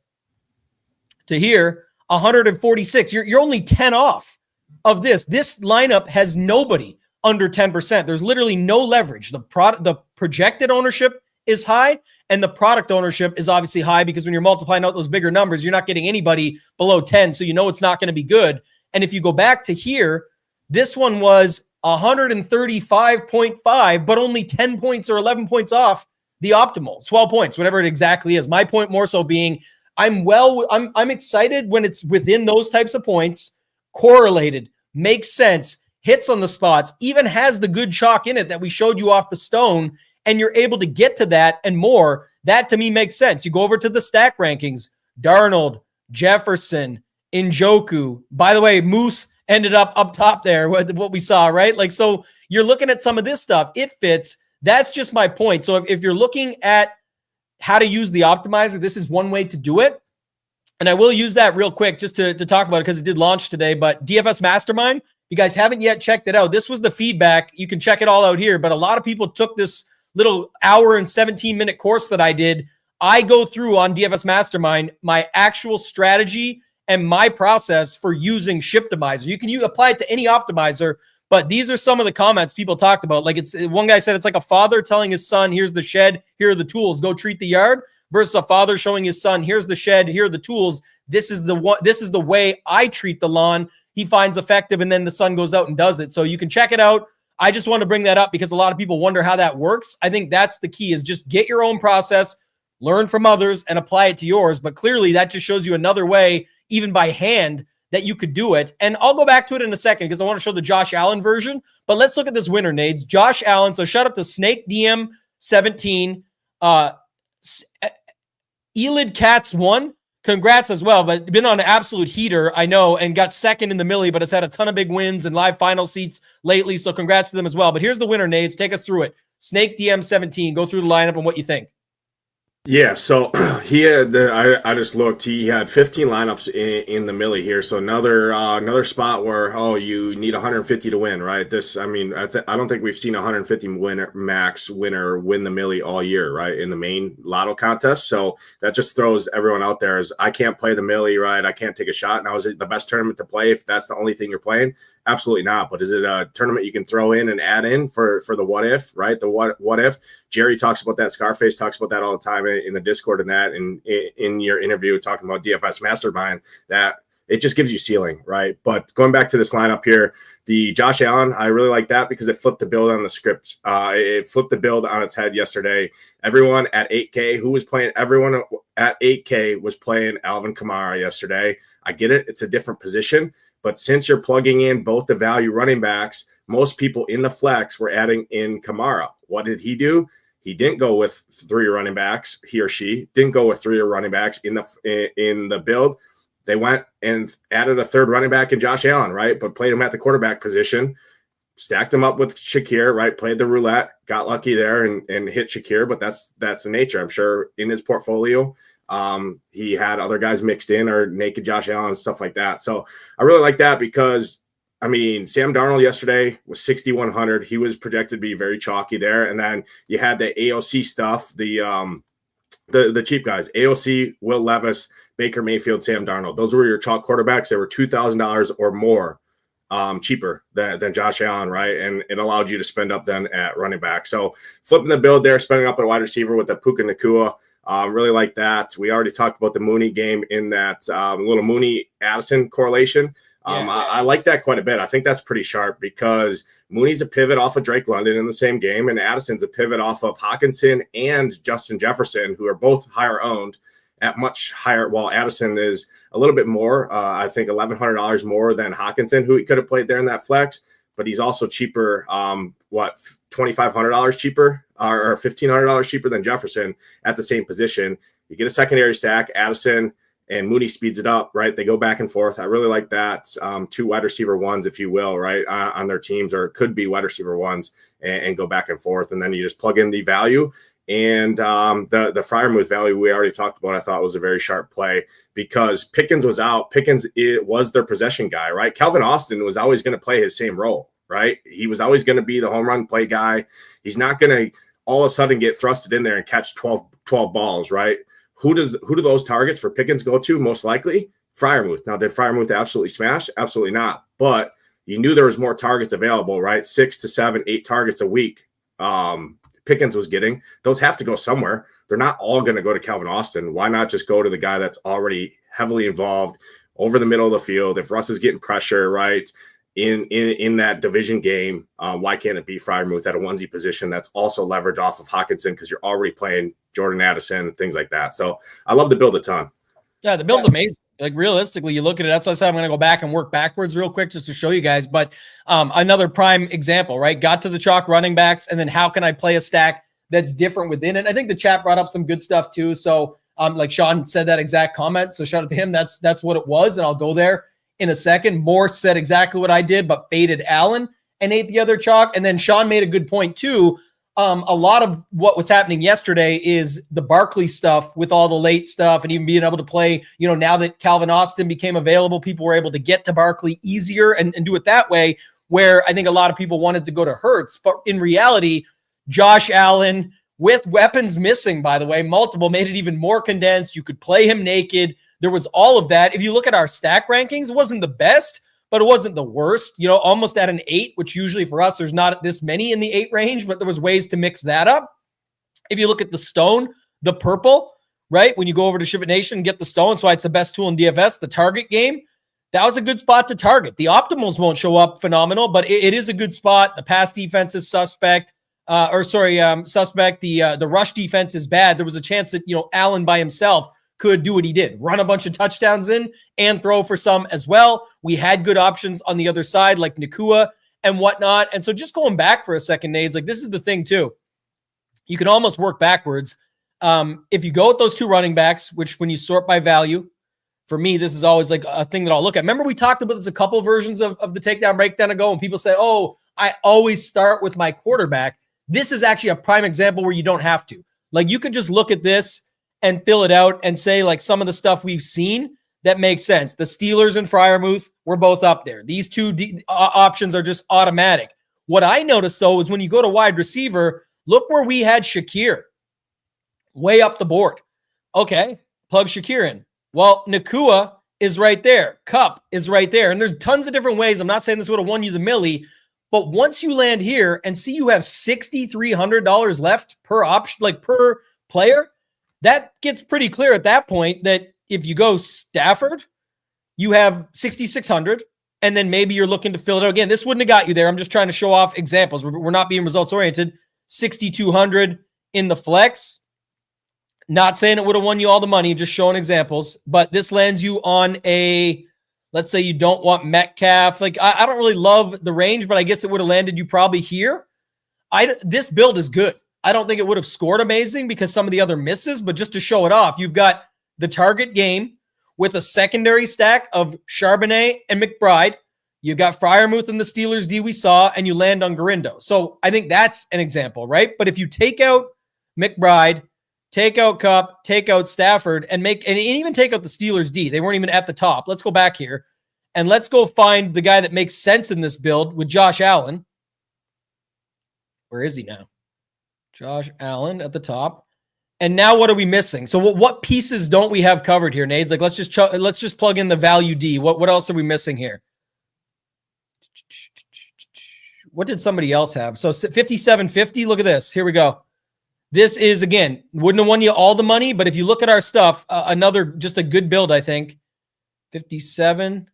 A: to here, 146, you're only 10 off of this. This lineup has nobody under 10%. There's literally no leverage. The projected ownership is high, and the product ownership is obviously high, because when you're multiplying out those bigger numbers, you're not getting anybody below 10. So it's not going to be good. And if you go back to here, this one was 135.5, but only 10 points or 11 points off the optimal, 12 points, whatever it exactly is. My point more so being, I'm excited when it's within those types of points, correlated, makes sense, hits on the spots, even has the good chalk in it that we showed you off the stone, and you're able to get to that and more. That to me makes sense. You go over to the stack rankings, Darnold, Jefferson, Njoku. By the way, Muth ended up top there, what we saw, right? Like, so you're looking at some of this stuff. It fits. That's just my point. So if you're looking at how to use the optimizer, this is one way to do it. And I will use that real quick just to talk about it because it did launch today. But DFS Mastermind, you guys haven't yet checked it out. This was the feedback. You can check it all out here. But a lot of people took this little hour and 17-minute course that I did. I go through on DFS Mastermind my actual strategy and my process for using Shiptimizer. You can apply it to any optimizer, but these are some of the comments people talked about. Like, it's one guy said it's like a father telling his son, here's the shed, here are the tools, go treat the yard, versus a father showing his son, here's the shed, here are the tools. This is the way I treat the lawn. He finds effective, and then the son goes out and does it. So you can check it out. I just want to bring that up because a lot of people wonder how that works. I think that's the key, is just get your own process, learn from others, and apply it to yours. But clearly that just shows you another way, even by hand, that you could do it. And I'll go back to it in a second because I want to show the Josh Allen version. But let's look at this winner, Nades. Josh Allen. So shout out to Snake DM 17. Elid Cats 1. Congrats as well, but been on an absolute heater, I know, and got second in the Millie, but has had a ton of big wins and live final seats lately. So congrats to them as well. But here's the winner, Nades. Take us through it. Snake DM 17. Go through the lineup and what you think.
B: Yeah, so he had I just looked. He had 15 lineups in the Millie here. So another spot where you need 150 to win, right? This, I mean, I don't think we've seen 150 winner win the Millie all year, right? In the main lotto contest. So that just throws everyone out there as I can't play the Millie, right? I can't take a shot. Now, is it the best tournament to play if that's the only thing you're playing? Absolutely not. But is it a tournament you can throw in and add in for the what if, right? The what if. Jerry talks about that. Scarface talks about that all the time in the Discord and that, and in your interview talking about DFS Mastermind, that it just gives you ceiling, right? But going back to this lineup here, the Josh Allen, I really like that because it flipped the build on the script. It flipped the build on its head yesterday. Everyone at 8K everyone at 8K was playing Alvin Kamara yesterday. I get it. It's a different position. But since you're plugging in both the value running backs, most people in the flex were adding in Kamara. What did he do? He didn't go with 3 running backs. He or she didn't go with 3 running backs in the build. They went and added a 3rd running back in Josh Allen, right? But played him at the quarterback position, stacked him up with Shakir, right? Played the roulette, got lucky there and hit Shakir. But that's the nature. I'm sure in his portfolio, he had other guys mixed in or naked Josh Allen and stuff like that. So I really like that because, I mean, Sam Darnold yesterday was 6,100. He was projected to be very chalky there. And then you had the AOC stuff, the cheap guys, AOC, Will Levis, Baker Mayfield, Sam Darnold. Those were your chalk quarterbacks. They were $2,000 or more cheaper than Josh Allen, right? And it allowed you to spend up then at running back. So flipping the build there, spending up at wide receiver with the Puka Nacua. Really like that. We already talked about the Mooney game in that little Mooney-Addison correlation. I like that quite a bit. I think that's pretty sharp because Mooney's a pivot off of Drake London in the same game, and Addison's a pivot off of Hawkinson and Justin Jefferson, who are both higher owned at much higher. While Addison is a little bit more, I think $1,100 more than Hawkinson, who he could have played there in that flex, but he's also cheaper. $2,500 cheaper or $1,500 cheaper than Jefferson at the same position. You get a secondary stack, Addison and Mooney speeds it up, right? They go back and forth. I really like that. 2 wide receiver ones, if you will, right, on their teams, or it could be wide receiver ones and go back and forth. And then you just plug in the value. And the Freiermuth value we already talked about, I thought was a very sharp play because Pickens was out. Pickens was their possession guy, right? Calvin Austin was always going to play his same role, right? He was always going to be the home run play guy. He's not going to all of a sudden get thrusted in there and catch 12 balls, right? Who do those targets for Pickens go to? Most likely Freiermuth. Now, did Freiermuth absolutely smash? Absolutely not. But you knew there was more targets available, right? 6 to 7, 8 targets a week. Pickens was getting. Those have to go somewhere. They're not all going to go to Calvin Austin. Why not just go to the guy that's already heavily involved over the middle of the field? If Russ is getting pressure, right, in that division game, why can't it be Freiermuth at a onesie position that's also leverage off of Hawkinson because you're already playing Jordan Addison and things like that. So I love the build a ton.
A: Yeah, the build's amazing. Like realistically, you look at it. That's why I said I'm going to go back and work backwards real quick just to show you guys. But another prime example, right? Got to the chalk running backs, and then how can I play a stack that's different within it? I think the chat brought up some good stuff too. So like Sean said that exact comment. So shout out to him. That's what it was, and I'll go there in a second. Morse said exactly what I did, but faded Allen and ate the other chalk. And then Sean made a good point too. A lot of what was happening yesterday is the Barkley stuff with all the late stuff and even being able to play, now that Calvin Austin became available, people were able to get to Barkley easier and do it that way, where I think a lot of people wanted to go to Hurts. But in reality, Josh Allen, with weapons missing, by the way, multiple, made it even more condensed. You could play him naked. There was all of that. If you look at our stack rankings, it wasn't the best, but it wasn't the worst, almost at an 8, which usually for us, there's not this many in the 8 range, but there was ways to mix that up. If you look at the stone, the purple, right? When you go over to SHIPIT Nation and get the stone, so it's the best tool in DFS, the target game, that was a good spot to target. The optimals won't show up phenomenal, but it is a good spot. The pass defense is suspect. Suspect. The rush defense is bad. There was a chance that, Allen by himself could do what he did, run a bunch of touchdowns in and throw for some as well. We had good options on the other side, like Nakua and whatnot. And so just going back for a second, Nades, like this is the thing too. You can almost work backwards. If you go with those 2 running backs, which when you sort by value, for me, this is always like a thing that I'll look at. Remember we talked about this a couple versions of the takedown breakdown ago, and people said, oh, I always start with my quarterback. This is actually a prime example where you don't have to. Like you could just look at this and fill it out and say like some of the stuff we've seen that makes sense. The Steelers and Freiermuth were both up there. These 2 options are just automatic. What I noticed though is when you go to wide receiver, look where we had Shakir way up the board. Okay, plug Shakir in. Well, Nakua is right there. Cup is right there. And there's tons of different ways. I'm not saying this would have won you the Millie, but once you land here and see you have $6,300 left per option, like per player, that gets pretty clear at that point that if you go Stafford, you have 6,600, and then maybe you're looking to fill it out. Again, this wouldn't have got you there. I'm just trying to show off examples. We're not being results oriented. 6,200 in the flex. Not saying it would have won you all the money, just showing examples. But this lands you on a, let's say you don't want Metcalf. Like I don't really love the range, but I guess it would have landed you probably here. This build is good. I don't think it would have scored amazing because some of the other misses, but just to show it off, you've got the target game with a secondary stack of Charbonnet and McBride. You've got Freiermuth and the Steelers D we saw, and you land on Garindo. So I think that's an example, right? But if you take out McBride, take out Cup, take out Stafford, and even take out the Steelers D, they weren't even at the top. Let's go back here, and let's go find the guy that makes sense in this build with Josh Allen. Where is he now? Josh Allen at the top. And now what are we missing? So what pieces don't we have covered here, Nades? Like let's just plug in the value D. What else are we missing here? What did somebody else have? So 5750, look at this. Here we go. This is, again, wouldn't have won you all the money, but if you look at our stuff, just a good build, I think. 57,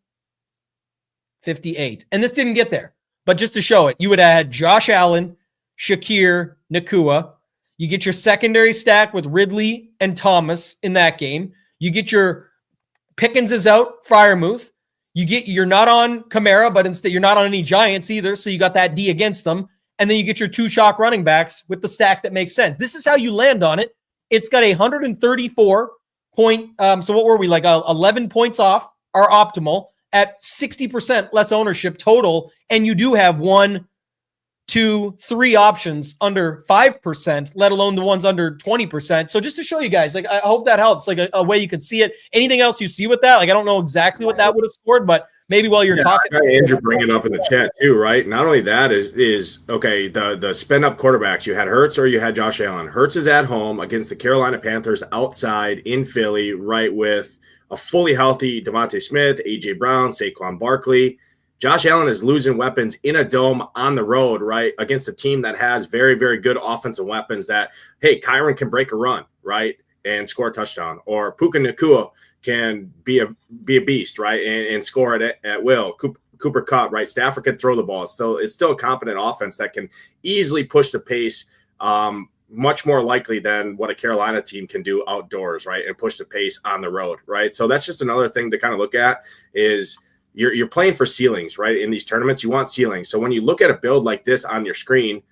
A: 58. And this didn't get there. But just to show it, you would have had Josh Allen, Shakir, Nakua. You get your secondary stack with Ridley and Thomas in that game. You get your Pickens is out, Freiermuth. You're not on Kamara, but instead you're not on any Giants either, so you got that D against them. And then you get your 2 chalk running backs with the stack that makes sense. This is how you land on it. It's got a 134 point. So what were we, like 11 points off our optimal at 60% less ownership total. And you do have 1, 2, 3 options under 5%, let alone the ones under 20%. So just to show you guys, like, I hope that helps, like a way you can see it. Anything else you see with that? Like, I don't know exactly what that would have scored, but maybe while you're talking.
B: Andrew bring it up in the chat too, right? Not only that is okay, the spin up quarterbacks, you had Hurts or you had Josh Allen. Hurts is at home against the Carolina Panthers outside in Philly, right, with a fully healthy Devontae Smith, A.J. Brown, Saquon Barkley. Josh Allen is losing weapons in a dome on the road, right, against a team that has very, very good offensive weapons that, hey, Kyron can break a run, right, and score a touchdown. Or Puka Nacua can be a beast, right, and score it at will. Cooper Kupp, right, Stafford can throw the ball. It's still a competent offense that can easily push the pace much more likely than what a Carolina team can do outdoors, right, and push the pace on the road, right? So that's just another thing to kind of look at is you're playing for ceilings, right? In these tournaments, you want ceilings. So when you look at a build like this on your screen,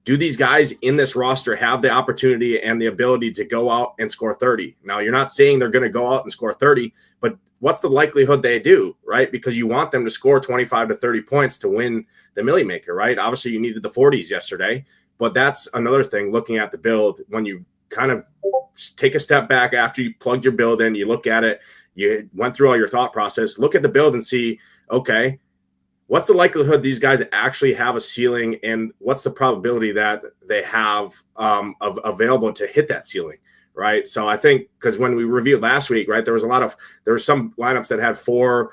B: do these guys in this roster have the opportunity and the ability to go out and score 30? Now, you're not saying they're going to go out and score 30, but what's the likelihood they do, right? Because you want them to score 25 to 30 points to win the Millie Maker, right? Obviously, you needed the 40s yesterday, but that's another thing looking at the build. When you kind of take a step back after you plugged your build in, you look at it, you went through all your thought process, look at the build and see, okay, what's the likelihood these guys actually have a ceiling, and what's the probability that they have available to hit that ceiling, right? So I think because when we reviewed last week, right, there were some lineups that had four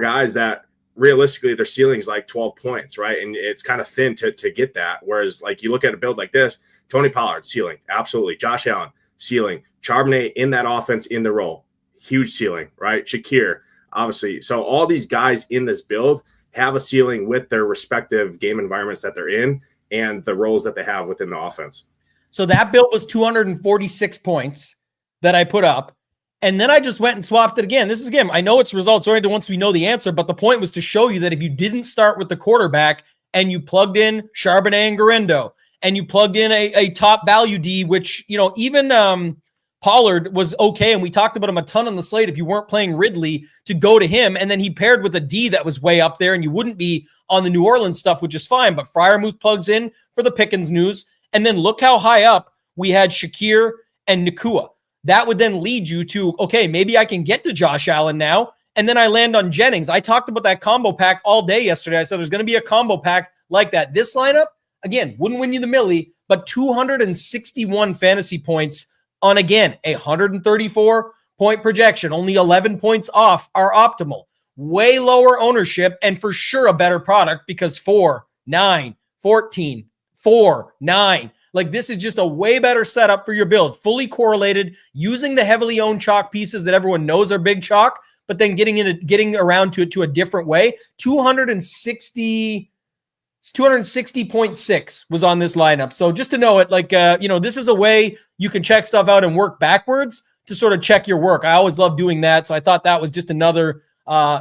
B: guys that realistically their ceiling's like 12 points, right? And it's kind of thin to get that. Whereas like you look at a build like this, Tony Pollard, ceiling, absolutely. Josh Allen, ceiling. Charbonnet in that offense in the role, huge ceiling, right? Shakir, obviously. So all these guys in this build have a ceiling with their respective game environments that they're in and the roles that they have within the offense.
A: So that build was 246 points that I put up. And then I just went and swapped it again. This is, again, I know it's results oriented once we know the answer, but the point was to show you that if you didn't start with the quarterback and you plugged in Charbonnet and Garendo and you plugged in a top value D, which, you know, even Pollard was okay, and we talked about him a ton on the slate if you weren't playing Ridley to go to him, and then he paired with a D that was way up there, and you wouldn't be on the New Orleans stuff, which is fine, but Freiermuth plugs in for the Pickens news, and then look how high up we had Shakir and Nakua. That would then lead you to, okay, maybe I can get to Josh Allen now, and then I land on Jennings. I talked about that combo pack all day yesterday. I said there's going to be a combo pack like that. This lineup, again, wouldn't win you the Millie, but 261 fantasy points on, again, a 134-point projection, only 11 points off our optimal. Way lower ownership and for sure a better product because 4, 9, 14, 4, 9. Like this is just a way better setup for your build. Fully correlated, using the heavily owned chalk pieces that everyone knows are big chalk, but then getting around to it to a different way. 260.6 was on this lineup. So just to know it, like, this is a way you can check stuff out and work backwards to sort of check your work. I always love doing that. So I thought that was just another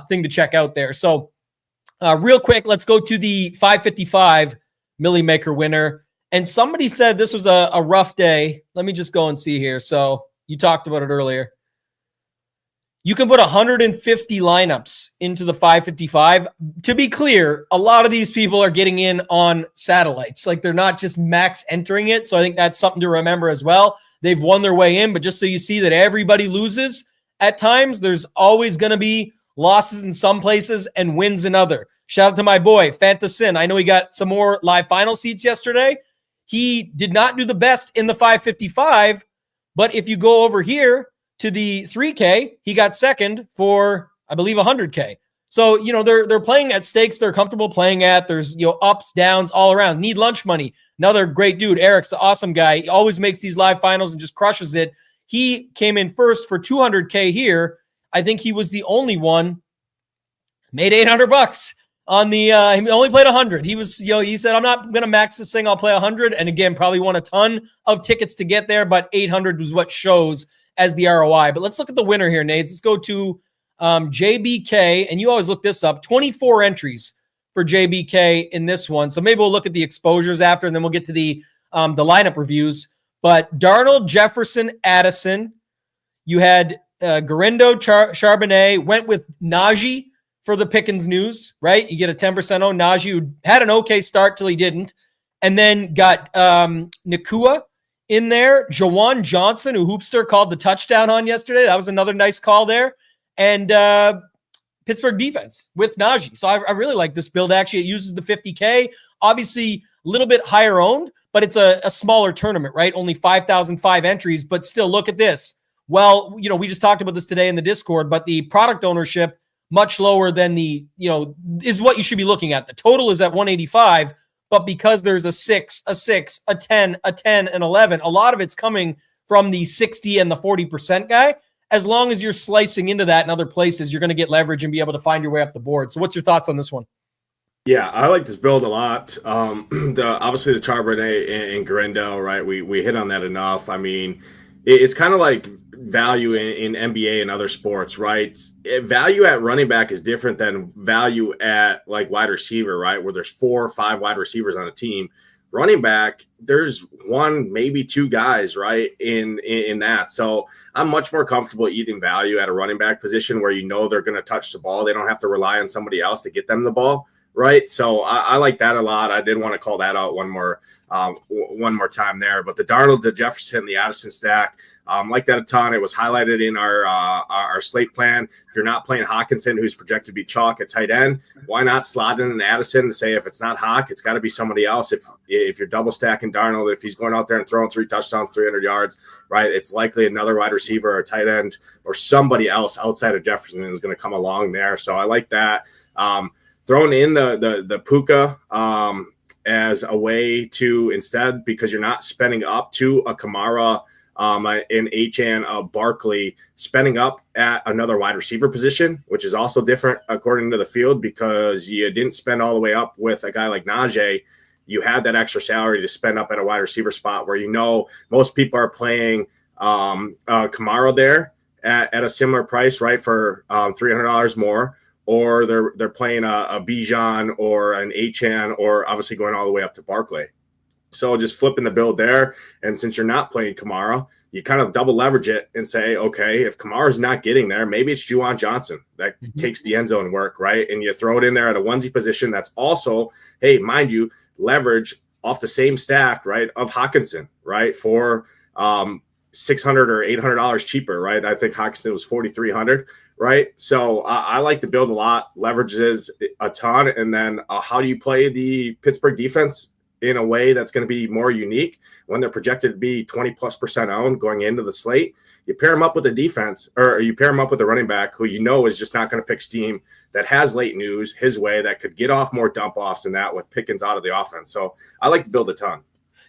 A: thing to check out there. So real quick, let's go to the 555 Millie Maker winner. And somebody said this was a rough day. Let me just go and see here. So you talked about it earlier. You can put 150 lineups into the 555. To be clear, a lot of these people are getting in on satellites. Like they're not just max entering it. So I think that's something to remember as well. They've won their way in, but just so you see that everybody loses at times, there's always going to be losses in some places and wins in other. Shout out to my boy, Fantasin. I know he got some more live final seats yesterday. He did not do the best in the 555, but if you go over here to the 3K, he got second for, I believe, 100K. So, they're playing at stakes they're comfortable playing at. There's, ups, downs all around. Need lunch money. Another great dude, Eric's the awesome guy. He always makes these live finals and just crushes it. He came in first for 200K here. I think he was the only one, made $800 on the, he only played 100. He was, he said, I'm not going to max this thing. I'll play 100. And again, probably won a ton of tickets to get there, but 800 was what shows as the ROI. But let's look at the winner here, Nate. Let's go to JBK, and you always look this up. 24 entries for JBK in this one. So maybe we'll look at the exposures after, and then we'll get to the lineup reviews. But Darnold, Jefferson, Addison. You had Garendo, Charbonnet, went with Najee for the Pickens news, right? You get a 10% on Najee, who had an okay start till he didn't. And then got Nakua in there. Jawan Johnson, who Hoopster called the touchdown on yesterday. That was another nice call there. And Pittsburgh defense with Najee. So I really like this build. Actually, it uses the 50K. Obviously, a little bit higher owned, but it's a smaller tournament, right? Only 5,005 entries, but still look at this. Well, we just talked about this today in the Discord, but the product ownership much lower than the, is what you should be looking at. The total is at 185, but because there's a 6, a 10, and 11, a lot of it's coming from the 60 and the 40% guy. As long as you're slicing into that in other places, you're going to get leverage and be able to find your way up the board. So what's your thoughts on this one?
B: Yeah, I like this build a lot. Obviously the Charbonnet and Garendo, right? We hit on that enough. I mean, it's kind of like value in NBA and other sports, right? Value at running back is different than value at like wide receiver, right? Where there's 4 or 5 wide receivers on a team. Running back, there's one, maybe 2 guys, right? In that. So I'm much more comfortable eating value at a running back position where you know they're going to touch the ball. They don't have to rely on somebody else to get them the ball. Right. So I like that a lot. I did want to call that out one more time there. But the Darnold, the Jefferson, the Addison stack, like that a ton. It was highlighted in our slate plan. If you're not playing Hawkinson, who's projected to be chalk at tight end, why not slot in an Addison to say if it's not Hawk, it's got to be somebody else. If you're double stacking Darnold, if he's going out there and throwing 3 touchdowns, 300 yards, right, it's likely another wide receiver or tight end or somebody else outside of Jefferson is going to come along there. So I like that. Throwing in the Puka as a way to instead, because you're not spending up to a Kamara, an Achane, a Barkley, spending up at another wide receiver position, which is also different according to the field because you didn't spend all the way up with a guy like Najee. You had that extra salary to spend up at a wide receiver spot where you know most people are playing Kamara there at a similar price, right, for $300 more. Or they're playing a Bijan or an Achane or obviously going all the way up to Barkley. So just flipping the build there. And since you're not playing Kamara, you kind of double leverage it and say, okay, if Kamara's not getting there, maybe it's Juwan Johnson that takes the end zone work, right? And you throw it in there at a onesie position that's also, hey, mind you, leverage off the same stack, right, of Hawkinson, right, for $600 or $800 cheaper, right? I think Hawkinson was $4,300, right? So I like to build a lot, leverages a ton, and then how do you play the Pittsburgh defense in a way that's going to be more unique when they're projected to be 20+% owned going into the slate? You pair them up with a defense, or you pair them up with a running back who you know is just not going to pick steam, that has late news his way, that could get off more dump offs than that with Pickens out of the offense. So I like to build a ton.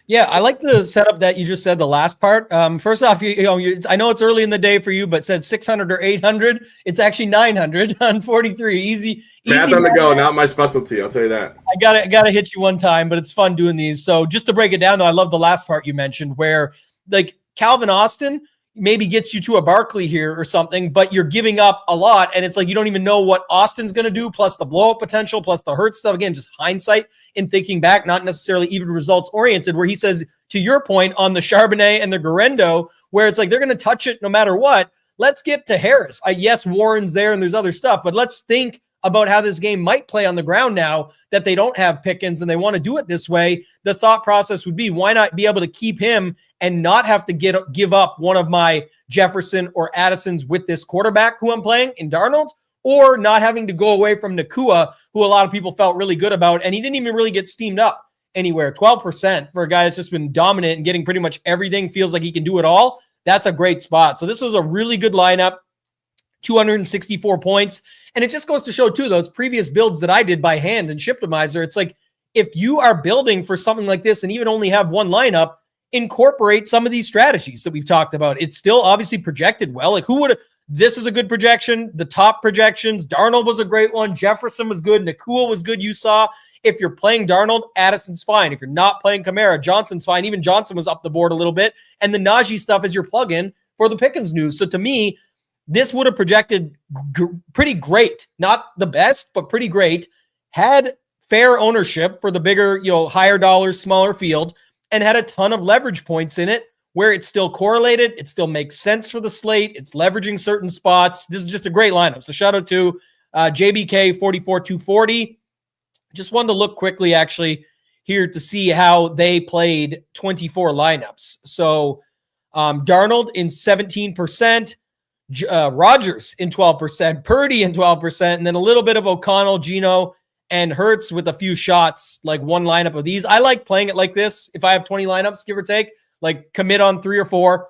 A: Yeah, I like the setup that you just said, the last part. First off, I know it's early in the day for you, but said 600 or 800. It's actually 900 on 43. Easy.
B: Math on the go, not my specialty. I'll tell you that.
A: I gotta hit you one time, but it's fun doing these. So just to break it down, though, I love the last part you mentioned where like Calvin Austin maybe gets you to a Barkley here or something, but you're giving up a lot. And it's like, you don't even know what Austin's going to do, plus the blow up potential, plus the hurt stuff. Again, just hindsight in thinking back, not necessarily even results oriented, where he says, to your point on the Charbonnet and the Garendo, where it's like, they're going to touch it no matter what. Let's get to Harris. Yes, Warren's there and there's other stuff, but let's think about how this game might play on the ground now that they don't have Pickens and they want to do it this way. The thought process would be, why not be able to keep him and not have to give up one of my Jefferson or Addisons with this quarterback who I'm playing in Darnold, or not having to go away from Nakua, who a lot of people felt really good about, and he didn't even really get steamed up anywhere. 12% for a guy that's just been dominant and getting pretty much everything, feels like he can do it all. That's a great spot. So this was a really good lineup, 264 points. And it just goes to show, too, those previous builds that I did by hand in Shiptimizer, it's like, if you are building for something like this and even only have one lineup, incorporate some of these strategies that we've talked about. It's still obviously projected well. Like, who would have, this is a good projection. The top projections, Darnold was a great one. Jefferson was good. Nakua was good. You saw, if you're playing Darnold, Addison's fine. If you're not playing Kamara, Johnson's fine. Even Johnson was up the board a little bit. And the Najee stuff is your plug-in for the Pickens news. So to me, this would have projected pretty great. Not the best, but pretty great. Had fair ownership for the bigger, higher dollars, smaller field, and had a ton of leverage points in it where it's still correlated. It still makes sense for the slate. It's leveraging certain spots. This is just a great lineup. So shout out to JBK 44240. Just wanted to look quickly actually here to see how they played 24 lineups. So Darnold in 17%, Rodgers in 12%, Purdy in 12%, and then a little bit of O'Connell, Geno, and Hurts with a few shots, like one lineup of these. I like playing it like this. If I have 20 lineups, give or take, like commit on 3 or 4,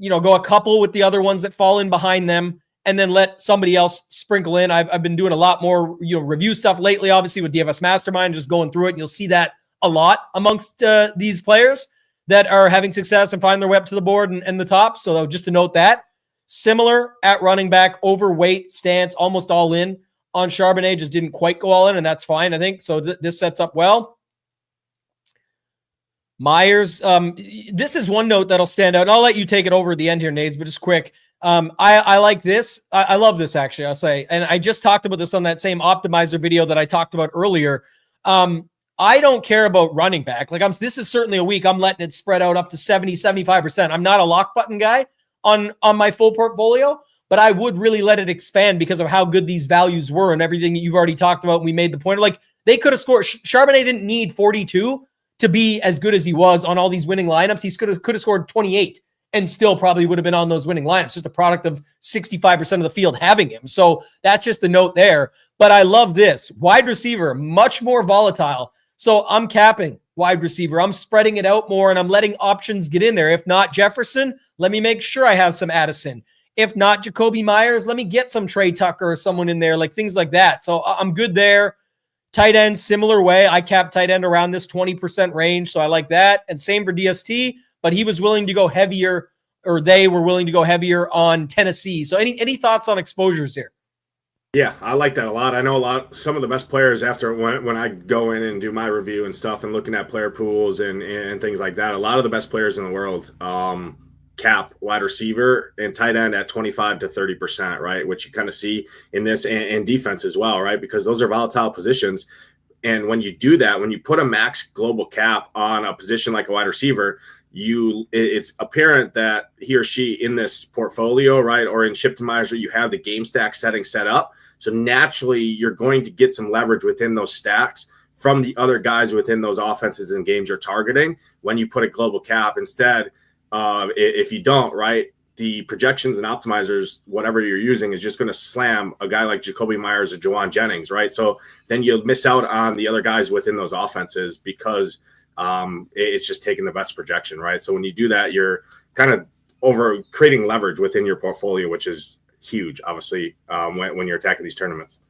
A: go a couple with the other ones that fall in behind them, and then let somebody else sprinkle in. I've been doing a lot more, review stuff lately, obviously with DFS Mastermind, just going through it. And you'll see that a lot amongst these players that are having success and finding their way up to the board and the top. So just to note that. Similar at running back, overweight stance, almost all in on Charbonnet, just didn't quite go all in, and that's fine, I think. So this sets up well. Myers, this is one note that'll stand out. And I'll let you take it over at the end here, Nades, but just quick. I like this. I love this, actually, I'll say. And I just talked about this on that same optimizer video that I talked about earlier. I don't care about running back. Like, this is certainly a week I'm letting it spread out up to 70, 75%. I'm not a lock button guy on my full portfolio, but I would really let it expand because of how good these values were and everything that you've already talked about. And we made the point, like, they could have scored. Charbonnet didn't need 42 to be as good as he was on all these winning lineups. He could have scored 28 and still probably would have been on those winning lineups. Just a product of 65% of the field having him. So that's just the note there. But I love this. Wide receiver, much more volatile. So I'm capping wide receiver. I'm spreading it out more, and I'm letting options get in there. If not Jefferson, let me make sure I have some Addison. If not Jacoby Myers, let me get some Trey Tucker or someone in there, like things like that. So I'm good there. Tight end, similar way. I capped tight end around this 20% range, so I like that. And same for DST, but he was willing to go heavier, or they were willing to go heavier on Tennessee. So any thoughts on exposures here?
B: Yeah, I like that a lot. I know some of the best players after when I go in and do my review and stuff and looking at player pools and things like that, a lot of the best players in the world cap wide receiver and tight end at 25 to 30%, right? Which you kind of see in this and defense as well, right? Because those are volatile positions. And when you do that, when you put a max global cap on a position like a wide receiver, it's apparent that he or she in this portfolio, right, or in Shiptimizer, you have the game stack setting set up. So naturally, you're going to get some leverage within those stacks from the other guys within those offenses and games you're targeting when you put a global cap. Instead, if you don't, right, the projections and optimizers, whatever you're using, is just going to slam a guy like Jacoby Myers or Juwan Jennings, right? So then you'll miss out on the other guys within those offenses because it's just taking the best projection, right? So when you do that, you're kind of over creating leverage within your portfolio, which is huge, obviously, when you're attacking these tournaments.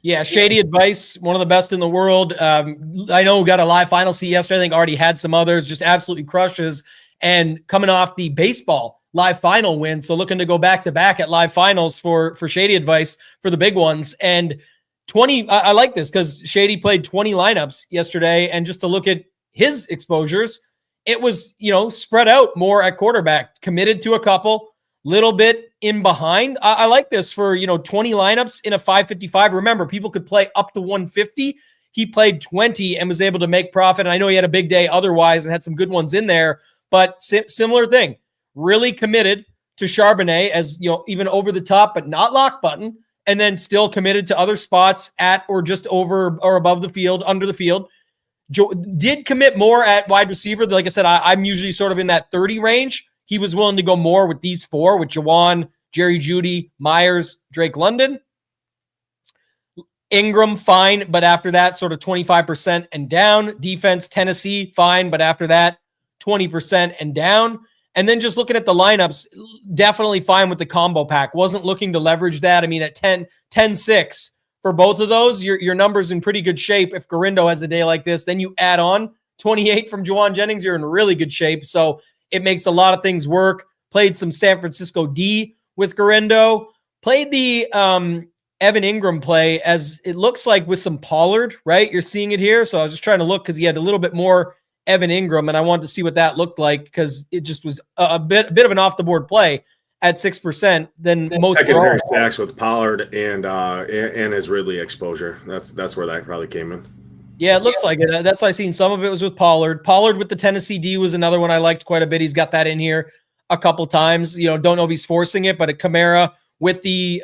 A: Yeah, Shady Advice, one of the best in the world. I know we got a live final seat yesterday. I think already had some others, just absolutely crushes. And coming off the baseball live final win, so looking to go back-to-back at live finals for Shady Advice for the big ones. And 20, I like this because Shady played 20 lineups yesterday, and just to look at his exposures, it was, spread out more at quarterback, committed to a couple, little bit in behind. I like this for, 20 lineups in a 555. Remember, people could play up to 150. He played 20 and was able to make profit. And I know he had a big day otherwise and had some good ones in there, but similar thing, really committed to Charbonnet as, even over the top, but not lock button, and then still committed to other spots at or just over or above the field, under the field. Did commit more at wide receiver. Like I said, I'm usually sort of in that 30 range. He was willing to go more with these four, with Juwan, Jerry Jeudy, Myers, Drake London. Ingram, fine, but after that, sort of 25% and down. Defense, Tennessee, fine, but after that, 20% and down. And then just looking at the lineups, definitely fine with the combo pack. Wasn't looking to leverage that. I mean, at 10-6 for both of those, your number's in pretty good shape. If Garindo has a day like this, then you add on 28 from Juwan Jennings, you're in really good shape. So it makes a lot of things work. Played some San Francisco D with Garindo. Played the Evan Ingram play, as it looks like, with some Pollard, right? You're seeing it here. So I was just trying to look because he had a little bit more Evan Ingram, and I wanted to see what that looked like because it just was a bit of an off-the-board play at 6% than most.
B: Secondary stacks with Pollard and his Ridley exposure. That's where that probably came in.
A: Yeah, it looks like it. That's why I seen some of it was with Pollard. Pollard with the Tennessee D was another one I liked quite a bit. He's got that in here a couple times. Don't know if he's forcing it, but a Kamara with the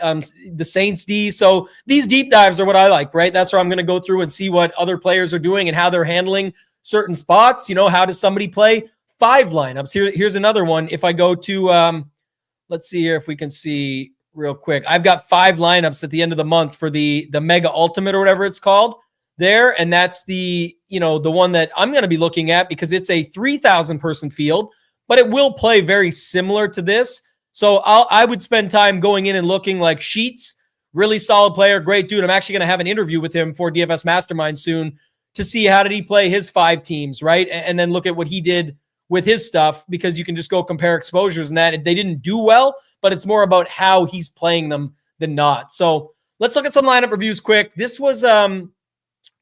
A: Saints D. So these deep dives are what I like, right? That's where I'm going to go through and see what other players are doing and how they're handling certain spots. How does somebody play 5 lineups? Here's another one. If I go to, let's see here if we can see real quick. I've got 5 lineups at the end of the month for the Mega Ultimate or whatever it's called there. And that's the one that I'm going to be looking at because it's a 3,000 person field, but it will play very similar to this. So I would spend time going in and looking like Sheets, really solid player, great dude. I'm actually going to have an interview with him for DFS Mastermind soon to see how did he play his 5 teams, right? And then look at what he did with his stuff, because you can just go compare exposures and that they didn't do well, but it's more about how he's playing them than not. So let's look at some lineup reviews quick. This was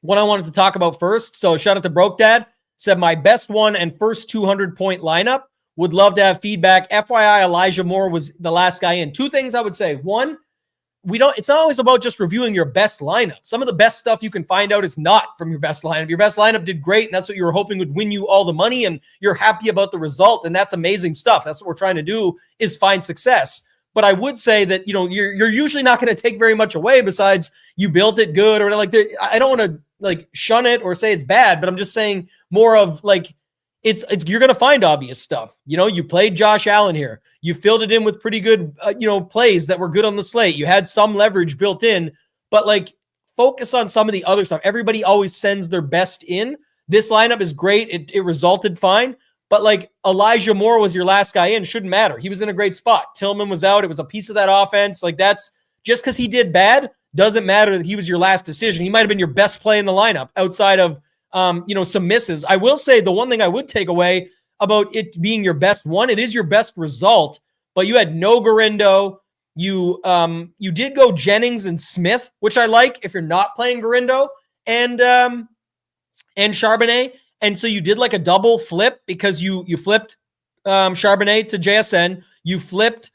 A: what I wanted to talk about first. So shout out to Broke Dad. Said my best one and first 200-point lineup. Would love to have feedback. FYI, Elijah Moore was the last guy in. Two things I would say. One, it's not always about just reviewing your best lineup. Some of the best stuff you can find out is not from your best lineup. Your best lineup did great, and that's what you were hoping would win you all the money, and you're happy about the result, and that's amazing stuff. That's what we're trying to do, is find success. But I would say that, you're usually not going to take very much away besides you built it good, or like, I don't want to shun it or say it's bad, but I'm just saying more of it's you're going to find obvious stuff. You played Josh Allen here. You filled it in with pretty good, plays that were good on the slate. You had some leverage built in, but focus on some of the other stuff. Everybody always sends their best in. This lineup is great. It resulted fine. But Elijah Moore was your last guy in, shouldn't matter. He was in a great spot. Tillman was out. It was a piece of that offense. That's just because he did bad doesn't matter that he was your last decision. He might have been your best play in the lineup outside of, some misses. I will say the one thing I would take away about it being your best one, it is your best result, but you had no Garindo. You did go Jennings and Smith, which I like if you're not playing Garindo and Charbonnet. And so you did a double flip because you flipped Charbonnet to JSN. You flipped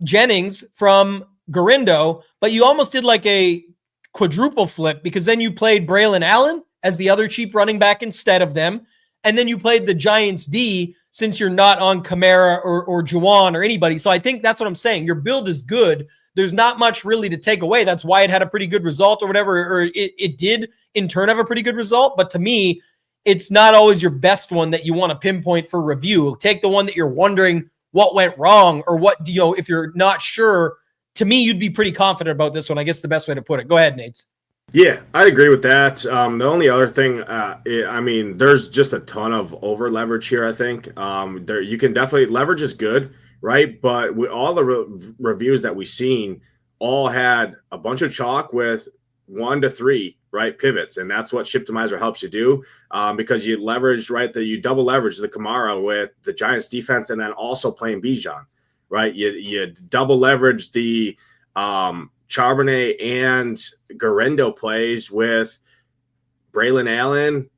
A: Jennings from Garindo, but you almost did a quadruple flip because then you played Braylon Allen as the other cheap running back instead of them. And then you played the Giants D since you're not on Kamara or Juwan or anybody. So I think that's what I'm saying. Your build is good. There's not much really to take away. That's why it had a pretty good result or whatever, or it did in turn have a pretty good result. But to me, it's not always your best one that you want to pinpoint for review. Take the one that you're wondering what went wrong or what, if you're not sure. To me, you'd be pretty confident about this one. I guess the best way to put it. Go ahead, Nate.
B: Yeah, I'd agree with that. The only other thing, there's just a ton of over leverage here. I think you can definitely leverage is good, right? But all the reviews that we've seen all had a bunch of chalk with 1 to 3 right pivots, and that's what Shiptimizer helps you do because you leveraged you double leverage the Kamara with the Giants defense, and then also playing Bijan, right? You double leverage the Charbonnet and Garindo plays with Braylon Allen,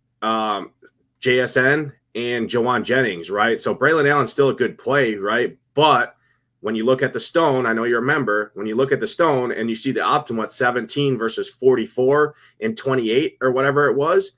B: JSN, and Juwan Jennings, right? So Braylon Allen's still a good play, right? But when you look at the stone, I know you remember, when you look at the stone and you see the optimum at 17 versus 44 and 28 or whatever it was,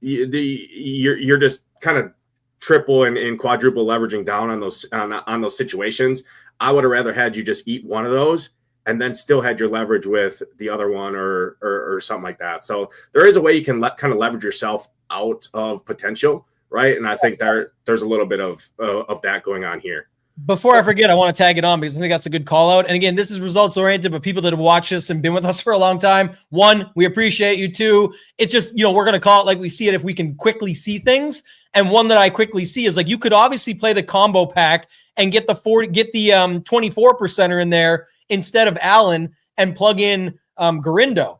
B: you're just kind of triple and quadruple leveraging down on those situations. I would have rather had you just eat one of those and then still had your leverage with the other one or something like that. So there is a way you can kind of leverage yourself out of potential, right? And I think there's a little bit of that going on here.
A: Before I forget, I want to tag it on because I think that's a good call out. And again, this is results oriented, but people that have watched this and been with us for a long time, 1, we appreciate you. 2, it's just, we're going to call it like we see it if we can quickly see things. And one that I quickly see is you could obviously play the combo pack and get the 24%er in there instead of Allen and plug in Garindo.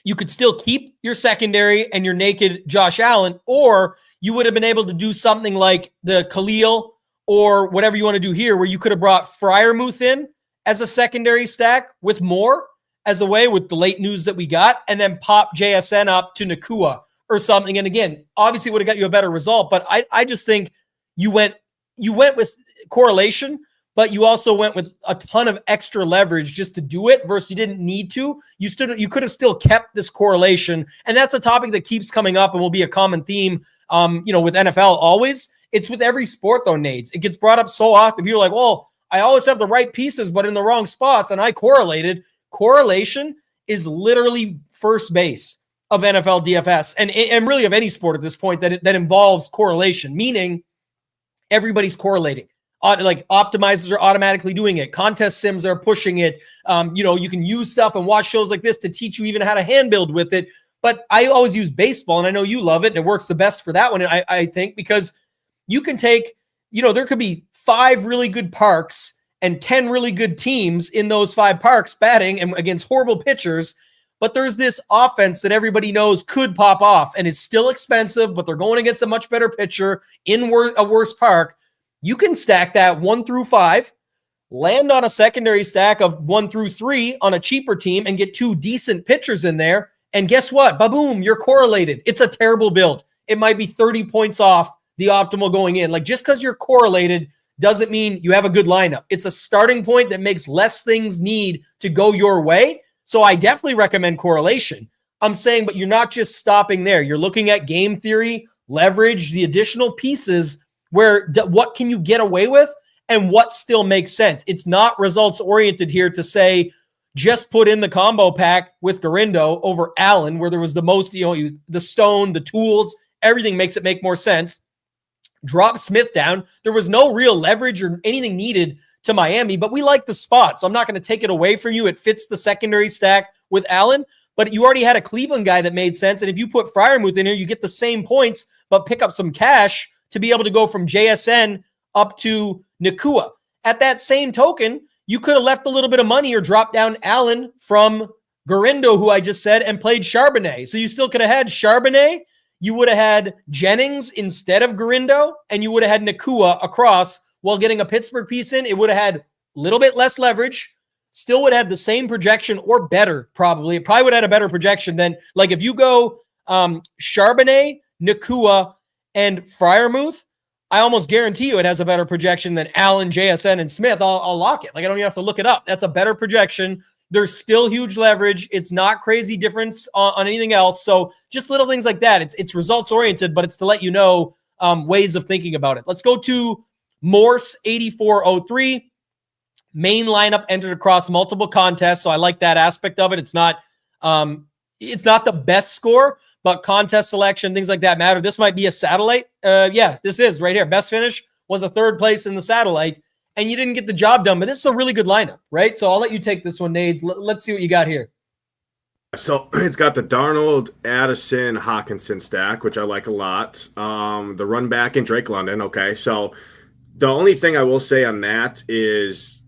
A: You could still keep your secondary and your naked Josh Allen, or you would have been able to do something like the Khalil or whatever you want to do here, where you could have brought Freiermuth in as a secondary stack with Moore as a way with the late news that we got, and then pop JSN up to Nakua or something. And again, obviously would have got you a better result, but I just think you went with correlation, but you also went with a ton of extra leverage just to do it versus you didn't need to. You could have still kept this correlation. And that's a topic that keeps coming up and will be a common theme, with NFL always. It's with every sport though, Nades. It gets brought up so often. People are like, well, I always have the right pieces, but in the wrong spots. And I correlated. Correlation is literally first base of NFL DFS and really of any sport at this point that involves correlation, meaning everybody's correlating. Like optimizers are automatically doing it. Contest sims are pushing it. You can use stuff and watch shows like this to teach you even how to hand build with it. But I always use baseball, and I know you love it, and it works the best for that one, I think, because you can take, there could be 5 really good parks and 10 really good teams in those 5 parks batting and against horrible pitchers. But there's this offense that everybody knows could pop off and is still expensive, but they're going against a much better pitcher in a worse park. You can stack that 1 through 5, land on a secondary stack of 1 through 3 on a cheaper team and get 2 decent pitchers in there. And guess what? Ba-boom, you're correlated. It's a terrible build. It might be 30 points off the optimal going in. Like, just because you're correlated doesn't mean you have a good lineup. It's a starting point that makes less things need to go your way. So I definitely recommend correlation. I'm saying, but you're not just stopping there. You're looking at game theory, leverage, the additional pieces where what can you get away with and what still makes sense. It's not results oriented here to say, just put in the combo pack with Garindo over Allen, where there was the most, the stone, the tools, everything makes it make more sense. Drop Smith down. There was no real leverage or anything needed to Miami, but we like the spot. So I'm not going to take it away from you. It fits the secondary stack with Allen, but you already had a Cleveland guy that made sense. And if you put Freiermuth in here, you get the same points, but pick up some cash to be able to go from JSN up to Nakua. At that same token, you could have left a little bit of money or dropped down Allen from Garindo, who I just said, and played Charbonnet. So you still could have had Charbonnet. You would have had Jennings instead of Garindo, and you would have had Nakua across while getting a Pittsburgh piece in. It would have had a little bit less leverage, still would have had the same projection or better, probably. It probably would have had a better projection than, like, if you go Charbonnet, Nakua, and Freiermuth, I almost guarantee you it has a better projection than Allen, JSN, and Smith. I'll lock it. Like, I don't even have to look it up. That's a better projection. There's still huge leverage. It's not crazy difference on anything else. So just little things like that. It's results oriented, but it's to let you know ways of thinking about it. Let's go to Morse 8403. Main lineup entered across multiple contests. So I like that aspect of it. It's not the best score, but contest selection, things like that matter. This might be a satellite. Yeah, this is right here. Best finish was a 3rd place in the satellite, and you didn't get the job done, but this is a really good lineup, right? So I'll let you take this one, Nades. Let's see what you got here.
B: So it's got the Darnold, Addison, Hawkinson stack, which I like a lot. The run back and Drake London. Okay, so the only thing I will say on that is,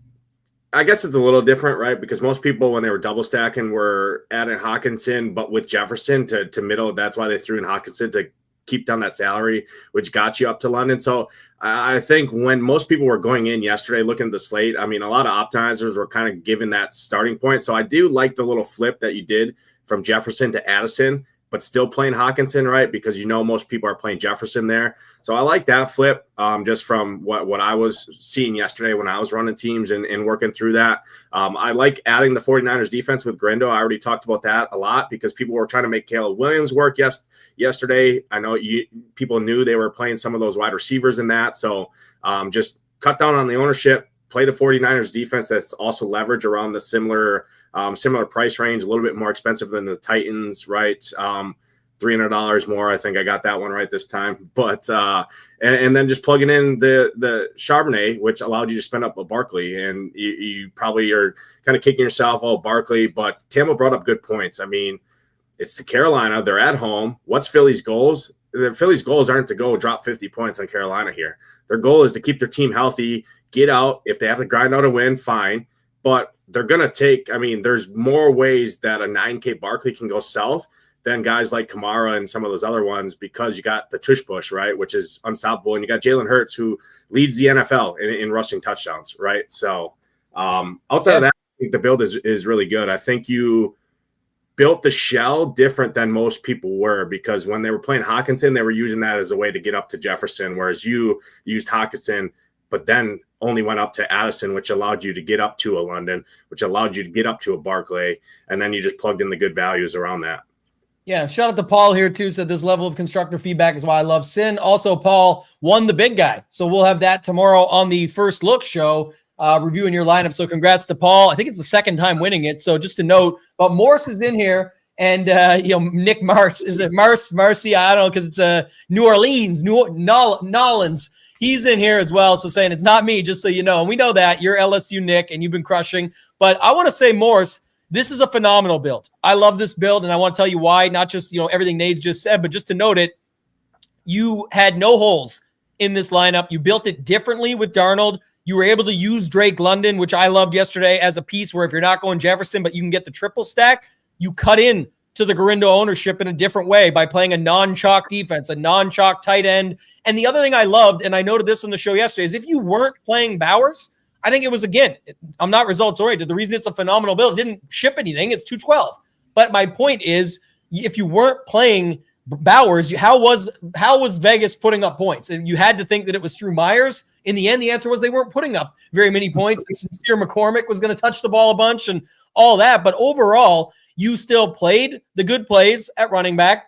B: I guess it's a little different, right? Because most people, when they were double stacking, were adding Hawkinson, but with Jefferson to middle. That's why they threw in Hawkinson to keep down that salary, which got you up to London. So I think when most people were going in yesterday, looking at the slate, I mean, a lot of optimizers were kind of given that starting point. So I do like the little flip that you did from Jefferson to Addison, but still playing Hawkinson, right? Because most people are playing Jefferson there. So I like that flip just from what I was seeing yesterday when I was running teams and working through that. I like adding the 49ers defense with Garindo. I already talked about that a lot because people were trying to make Caleb Williams work yesterday. I know people knew they were playing some of those wide receivers in that. So just cut down on the ownership, play the 49ers defense that's also leverage around the similar price range, a little bit more expensive than the Titans, right? $300 more. I think I got that one right this time. But and then just plugging in the Charbonnet, which allowed you to spend up a Barkley. And you probably are kind of kicking yourself, Barkley. But Tambo brought up good points. I mean, it's the Carolina. They're at home. What's Philly's goals? The Philly's goals aren't to go drop 50 points on Carolina here. Their goal is to keep their team healthy, get out. If they have to grind out a win, fine. But they're going to take, I mean, there's more ways that a 9K Barkley can go south than guys like Kamara and some of those other ones, because you got the tush push, right, which is unstoppable. And you got Jalen Hurts, who leads the NFL in rushing touchdowns, right? So outside of that, I think the build is really good. I think you built the shell different than most people were, because when they were playing Hawkinson, they were using that as a way to get up to Jefferson, whereas you used Hawkinson, but then only went up to Addison, which allowed you to get up to a London, which allowed you to get up to a Barkley, and then you just plugged in the good values around that.
A: Yeah, shout out to Paul here too, said this level of constructive feedback is why I love Sin. Also, Paul won the big guy, so we'll have that tomorrow on the First Look show, reviewing your lineup. So congrats to Paul. I think it's the second time winning it, so just to note. But Morse is in here, and Nick Mars, is it Marcy? I don't know, because it's New Orleans, Nolans. He's in here as well, so saying it's not me, just so you know. And we know that you're LSU Nick, and you've been crushing. But I want to say, Morse, this is a phenomenal build. I love this build, and I want to tell you why. Not just everything Nade's just said, but just to note it, you had no holes in this lineup. You built it differently with Darnold. You were able to use Drake London, which I loved yesterday, as a piece where if you're not going Jefferson, but you can get the triple stack, you cut in to the Garindo ownership in a different way by playing a non-chalk defense, a non-chalk tight end. And the other thing I loved, and I noted this on the show yesterday, is if you weren't playing Bowers, I think it was, again, I'm not results oriented. The reason it's a phenomenal build, it didn't ship anything. It's 212. But my point is, if you weren't playing Bowers, how was Vegas putting up points? And you had to think that it was through Myers. In the end, the answer was they weren't putting up very many points. And Sincere McCormick was going to touch the ball a bunch and all that. But overall, you still played the good plays at running back.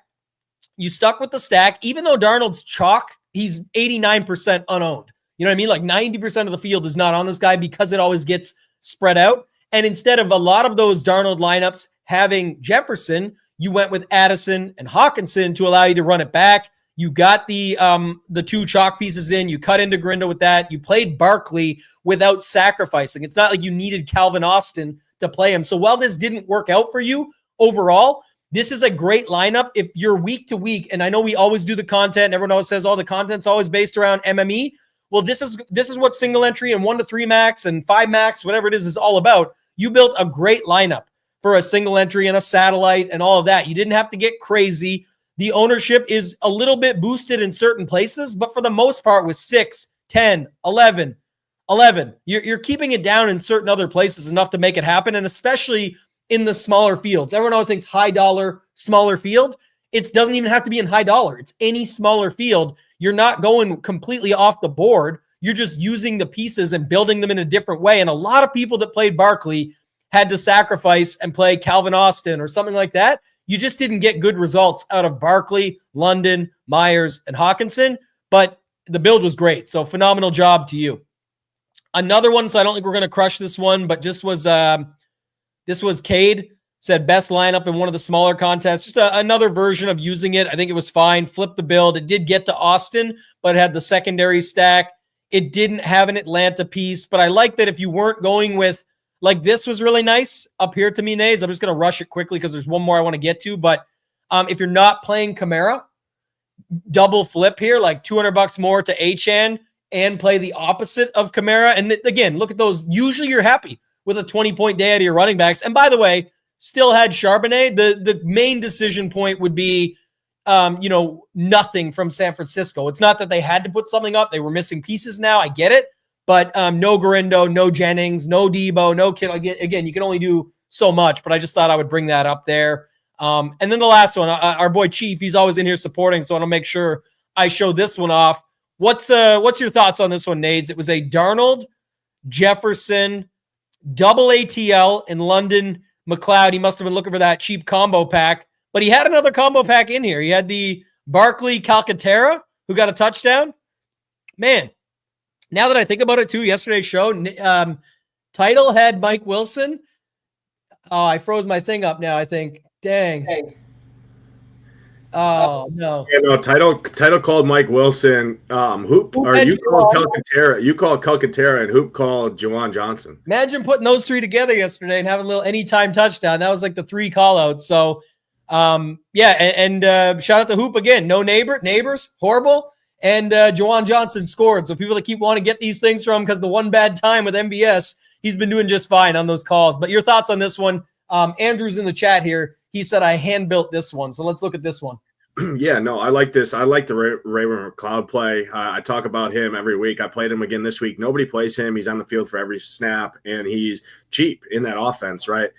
A: You stuck with the stack. Even though Darnold's chalk, he's 89% unowned. You know what I mean? Like 90% of the field is not on this guy because it always gets spread out. And instead of a lot of those Darnold lineups having Jefferson, you went with Addison and Hawkinson to allow you to run it back. You got the two chalk pieces in. You cut into Grindo with that. You played Barkley without sacrificing. It's not like you needed Calvin Austin to play him. So while this didn't work out for you overall, this is a great lineup if you're week to week. And I know we always do the content, and everyone always says, the content's always based around MME. Well, this is what single entry and 1 to 3 max and 5 max, whatever it is all about. You built a great lineup for a single entry and a satellite and all of that. You didn't have to get crazy. The ownership is a little bit boosted in certain places, but for the most part with 6, 10, 11, you're keeping it down in certain other places enough to make it happen, and especially in the smaller fields. Everyone always thinks high dollar, smaller field. It doesn't even have to be in high dollar. It's any smaller field. You're not going completely off the board. You're just using the pieces and building them in a different way. And a lot of people that played Barkley had to sacrifice and play Calvin Austin or something like that. You just didn't get good results out of Barkley, London, Myers, and Hawkinson, but the build was great. So phenomenal job to you. Another one, so I don't think we're going to crush this one, but this was Cade, said best lineup in one of the smaller contests. Just another version of using it. I think it was fine. Flip the build. It did get to Austin, but it had the secondary stack. It didn't have an Atlanta piece, but I like that if you weren't going with, like, this was really nice up here to me, Nades. I'm just going to rush it quickly because there's one more I want to get to. But if you're not playing Kamara, double flip here, like $200 more to Achane and play the opposite of Kamara. And again, look at those. Usually you're happy with a 20-point day out of your running backs. And by the way, still had Charbonnet. The main decision point would be, nothing from San Francisco. It's not that they had to put something up. They were missing pieces now. I get it. But no Garindo, no Jennings, no Debo, no Kittle. Again, you can only do so much, but I just thought I would bring that up there. And then the last one, our boy Chief, he's always in here supporting, so I want to make sure I show this one off. What's your thoughts on this one, Nades? It was a Darnold, Jefferson, double ATL in London, McLeod. He must have been looking for that cheap combo pack, but he had another combo pack in here. He had the Barkley Calcaterra, who got a touchdown. Man, now that I think about it too, yesterday's show, title had Mike Wilson. Oh, I froze my thing up now, I think. Dang. Oh, no.
B: Yeah, no, title called Mike Wilson. Hoop or you called Calcaterra. You called Calcaterra and Hoop called Juwan Johnson.
A: Imagine putting those three together yesterday and having a little anytime touchdown. That was like the 3 call-outs. So, shout out to Hoop again. No neighbors, horrible. And Juwan Johnson scored. So people that keep wanting to get these things from because the one bad time with MBS, he's been doing just fine on those calls. But your thoughts on this one? Andrew's in the chat here. He said, I hand-built this one. So let's look at this one.
B: Yeah, no, I like this. I like the Raymond McLeod play. I talk about him every week. I played him again this week. Nobody plays him. He's on the field for every snap, and he's cheap in that offense, right?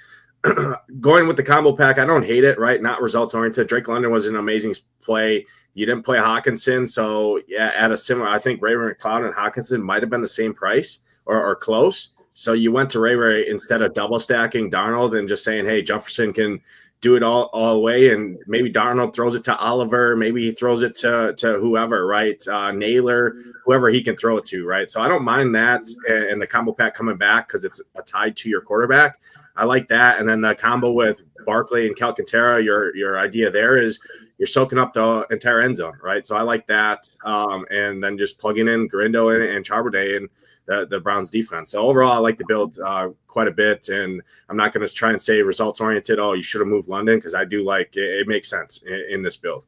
B: Going with the combo pack, I don't hate it, right? Not results-oriented. Drake London was an amazing play. You didn't play Hawkinson, so yeah, at a similar, I think Raymond McLeod and Hawkinson might have been the same price or close. So you went to Ray instead of double stacking Darnold and just saying, hey, Jefferson can do it all the way, and maybe Darnold throws it to Oliver, maybe he throws it to whoever, right? Naylor, whoever he can throw it to, right? So I don't mind that and the combo pack coming back because it's tied to your quarterback. I like that. And then the combo with Barkley and Calcaterra, your idea there is you're soaking up the entire end zone, right? So I like that. And then just plugging in Garindo and Charbonnet and the Browns defense. So overall, I like the build quite a bit. And I'm not going to try and say results oriented. Oh, you should have moved London, because I do like it makes sense in this build.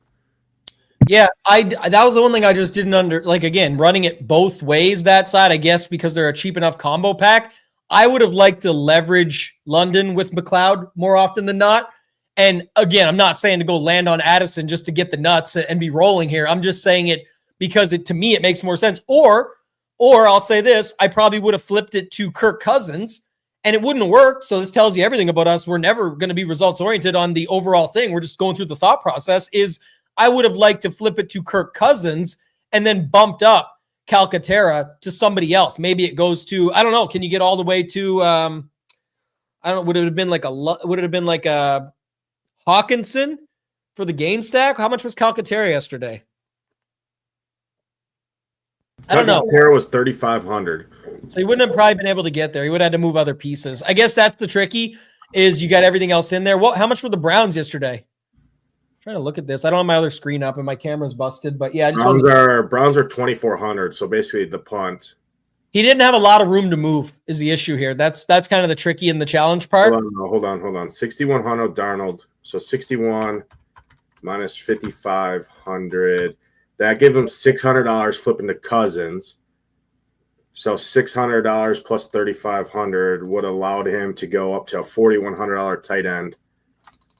A: Yeah, that was the one thing I just didn't again, running it both ways that side, I guess, because they're a cheap enough combo pack. I would have liked to leverage London with McLeod more often than not. And again, I'm not saying to go land on Addison just to get the nuts and be rolling here. I'm just saying it because to me, it makes more sense. Or Or I'll say this, I probably would have flipped it to Kirk Cousins and it wouldn't work. So this tells you everything about us. We're never going to be results oriented on the overall thing. We're just going through the thought process. Is I would have liked to flip it to Kirk Cousins and then bumped up Calcaterra to somebody else. Maybe it goes to, I don't know. Can you get all the way to, I don't know. Would it have been like a Hawkinson for the game stack? How much was Calcaterra yesterday? I don't know.
B: Calcaterra was 3,500.
A: So he wouldn't have probably been able to get there. He would have had to move other pieces. I guess that's the tricky, is you got everything else in there. How much were the Browns yesterday? I'm trying to look at this. I don't have my other screen up and my camera's busted, but yeah.
B: Browns are 2,400. So basically the punt.
A: He didn't have a lot of room to move is the issue here. That's kind of the tricky and the challenge part.
B: Hold on. 6,100 Darnold. So 61 minus 5,500. That gives him $600 flipping to Cousins. So $600 plus 3,500 would have allowed him to go up to a $4,100 tight end.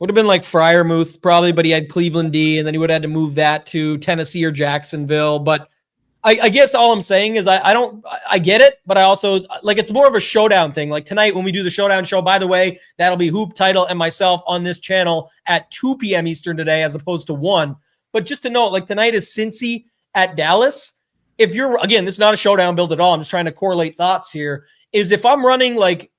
A: Would have been like Freiermuth probably, but he had Cleveland D, and then he would have had to move that to Tennessee or Jacksonville. But I guess all I'm saying is I get it, but I also like it's more of a showdown thing. Like tonight when we do the showdown show, by the way, that'll be Hoop, Title, and myself on this channel at 2 p.m. Eastern today as opposed to 1. But just to note, like tonight is Cincy at Dallas. If you're, again, this is not a showdown build at all. I'm just trying to correlate thoughts here. Is if I'm running like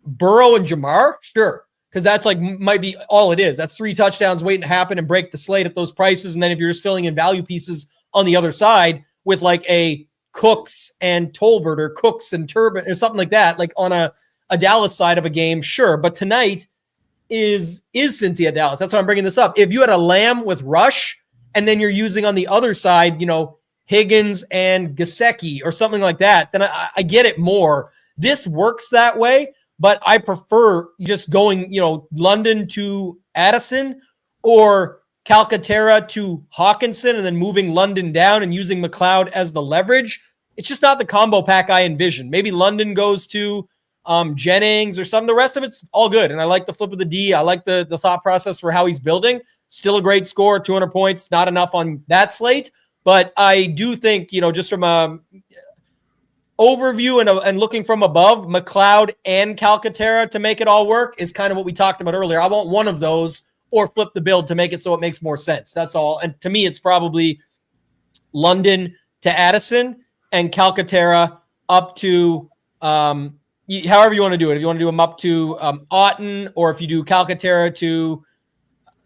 A: Burrow and Jamar, sure. Because that's like might be all it is. That's 3 touchdowns waiting to happen and break the slate at those prices. And then if you're just filling in value pieces on the other side with like a Cooks and Tolbert or Cooks and Turbin or something like that, like on a Dallas side of a game, sure. But tonight is Cincy at Dallas. That's why I'm bringing this up. If you had a Lamb with Rush, and then you're using on the other side, Higgins and Gesicki or something like that, then I get it more. This works that way, but I prefer just going, London to Addison or Calcaterra to Hawkinson and then moving London down and using McLeod as the leverage. It's just not the combo pack I envision. Maybe London goes to Jennings or something. The rest of it's all good. And I like the flip of the D. I like the thought process for how he's building. Still a great score, 200 points, not enough on that slate. But I do think, just from a overview and looking from above, McLeod and Calcaterra to make it all work is kind of what we talked about earlier. I want one of those or flip the build to make it so it makes more sense. That's all. And to me, it's probably London to Addison and Calcaterra up to however you want to do it. If you want to do them up to Otten, or if you do Calcaterra to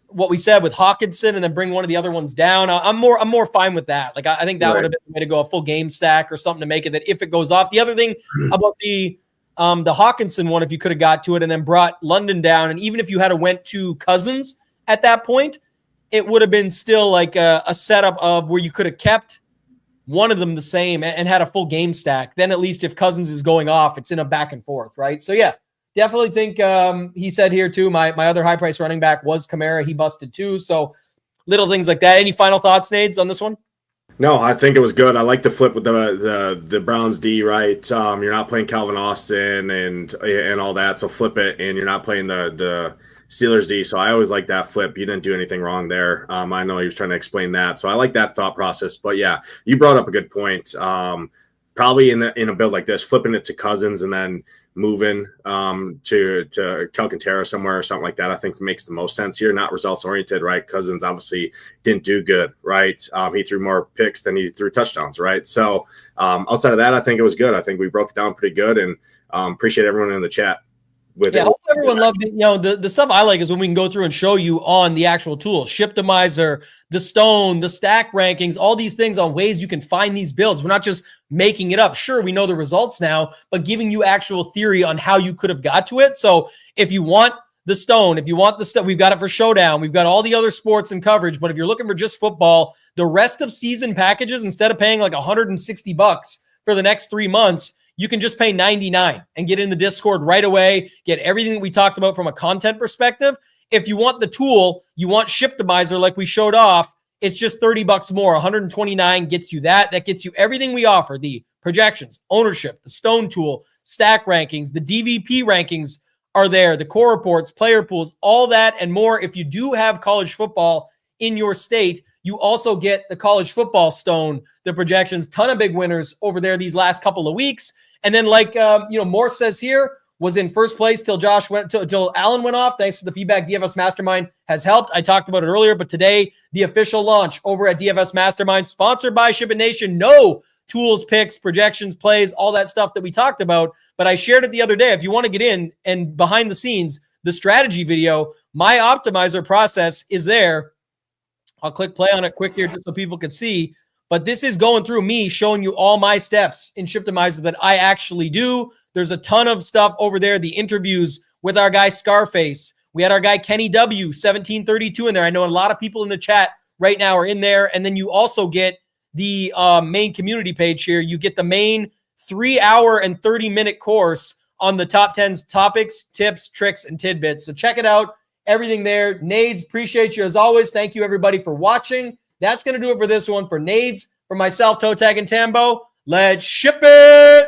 A: what we said with Hawkinson and then bring one of the other ones down. I'm more fine with that. Like I think that would have been the way to go, a full game stack or something to make it that if it goes off. The other thing about the Hawkinson one, if you could have got to it and then brought London down, and even if you had went to Cousins at that point, it would have been still like a setup of where you could have kept one of them the same and had a full game stack. Then at least if Cousins is going off, it's in a back and forth, right? So yeah. Definitely think he said here too, my other high price running back was Kamara. He busted too. So little things like that. Any final thoughts, Nades, on this one?
B: No, I think it was good. I like the flip with the Browns D, right? You're not playing Calvin Austin and all that, so flip it, and you're not playing the Steelers D. So I always like that flip. You didn't do anything wrong there. I know he was trying to explain that. So I like that thought process. But yeah, you brought up a good point. Probably in a build like this, flipping it to Cousins and then moving to Calcaterra somewhere or something like that, I think makes the most sense here. Not results oriented, right? Cousins obviously didn't do good, right? He threw more picks than he threw touchdowns, right? So outside of that, I think it was good. I think we broke it down pretty good, and appreciate everyone in the chat.
A: I hope everyone loved it. The stuff I like is when we can go through and show you on the actual tool, Shiptimizer, the Stone, the stack rankings, all these things on ways you can find these builds. We're not just making it up. Sure, we know the results now, but giving you actual theory on how you could have got to it. So if you want the Stone, if you want the stuff, we've got it for Showdown. We've got all the other sports and coverage. But if you're looking for just football, the rest of season packages, instead of paying like $160 for the next 3 months, you can just pay $99 and get in the Discord right away, get everything that we talked about from a content perspective. If you want the tool, you want Shiptimizer like we showed off, it's just $30 more. $129 gets you that. That gets you everything we offer, the projections, ownership, the Stone tool, stack rankings, the DVP rankings are there, the core reports, player pools, all that and more. If you do have college football in your state, You also get the college football stone, the projections, ton of big winners over there these last couple of weeks. And then like, Morse says here, was in first place till Allen went off. Thanks for the feedback. DFS Mastermind has helped. I talked about it earlier, but today, the official launch over at DFS Mastermind, sponsored by SHIPIT Nation. No tools, picks, projections, plays, all that stuff that we talked about. But I shared it the other day. If you want to get in and behind the scenes, the strategy video, my optimizer process is there. I'll click play on it quick here just so people can see. But this is going through me showing you all my steps in Shiptimizer that I actually do. There's a ton of stuff over there. The interviews with our guy Scarface. We had our guy Kenny W, 1732 in there. I know a lot of people in the chat right now are in there. And then you also get the main community page here. You get the main 3-hour and 30-minute course on the top 10 topics, tips, tricks, and tidbits. So check it out. Everything there. Nades, appreciate you as always. Thank you, everybody, for watching. That's going to do it for this one. For Nades, for myself, ToeTagginTambo, let's ship it!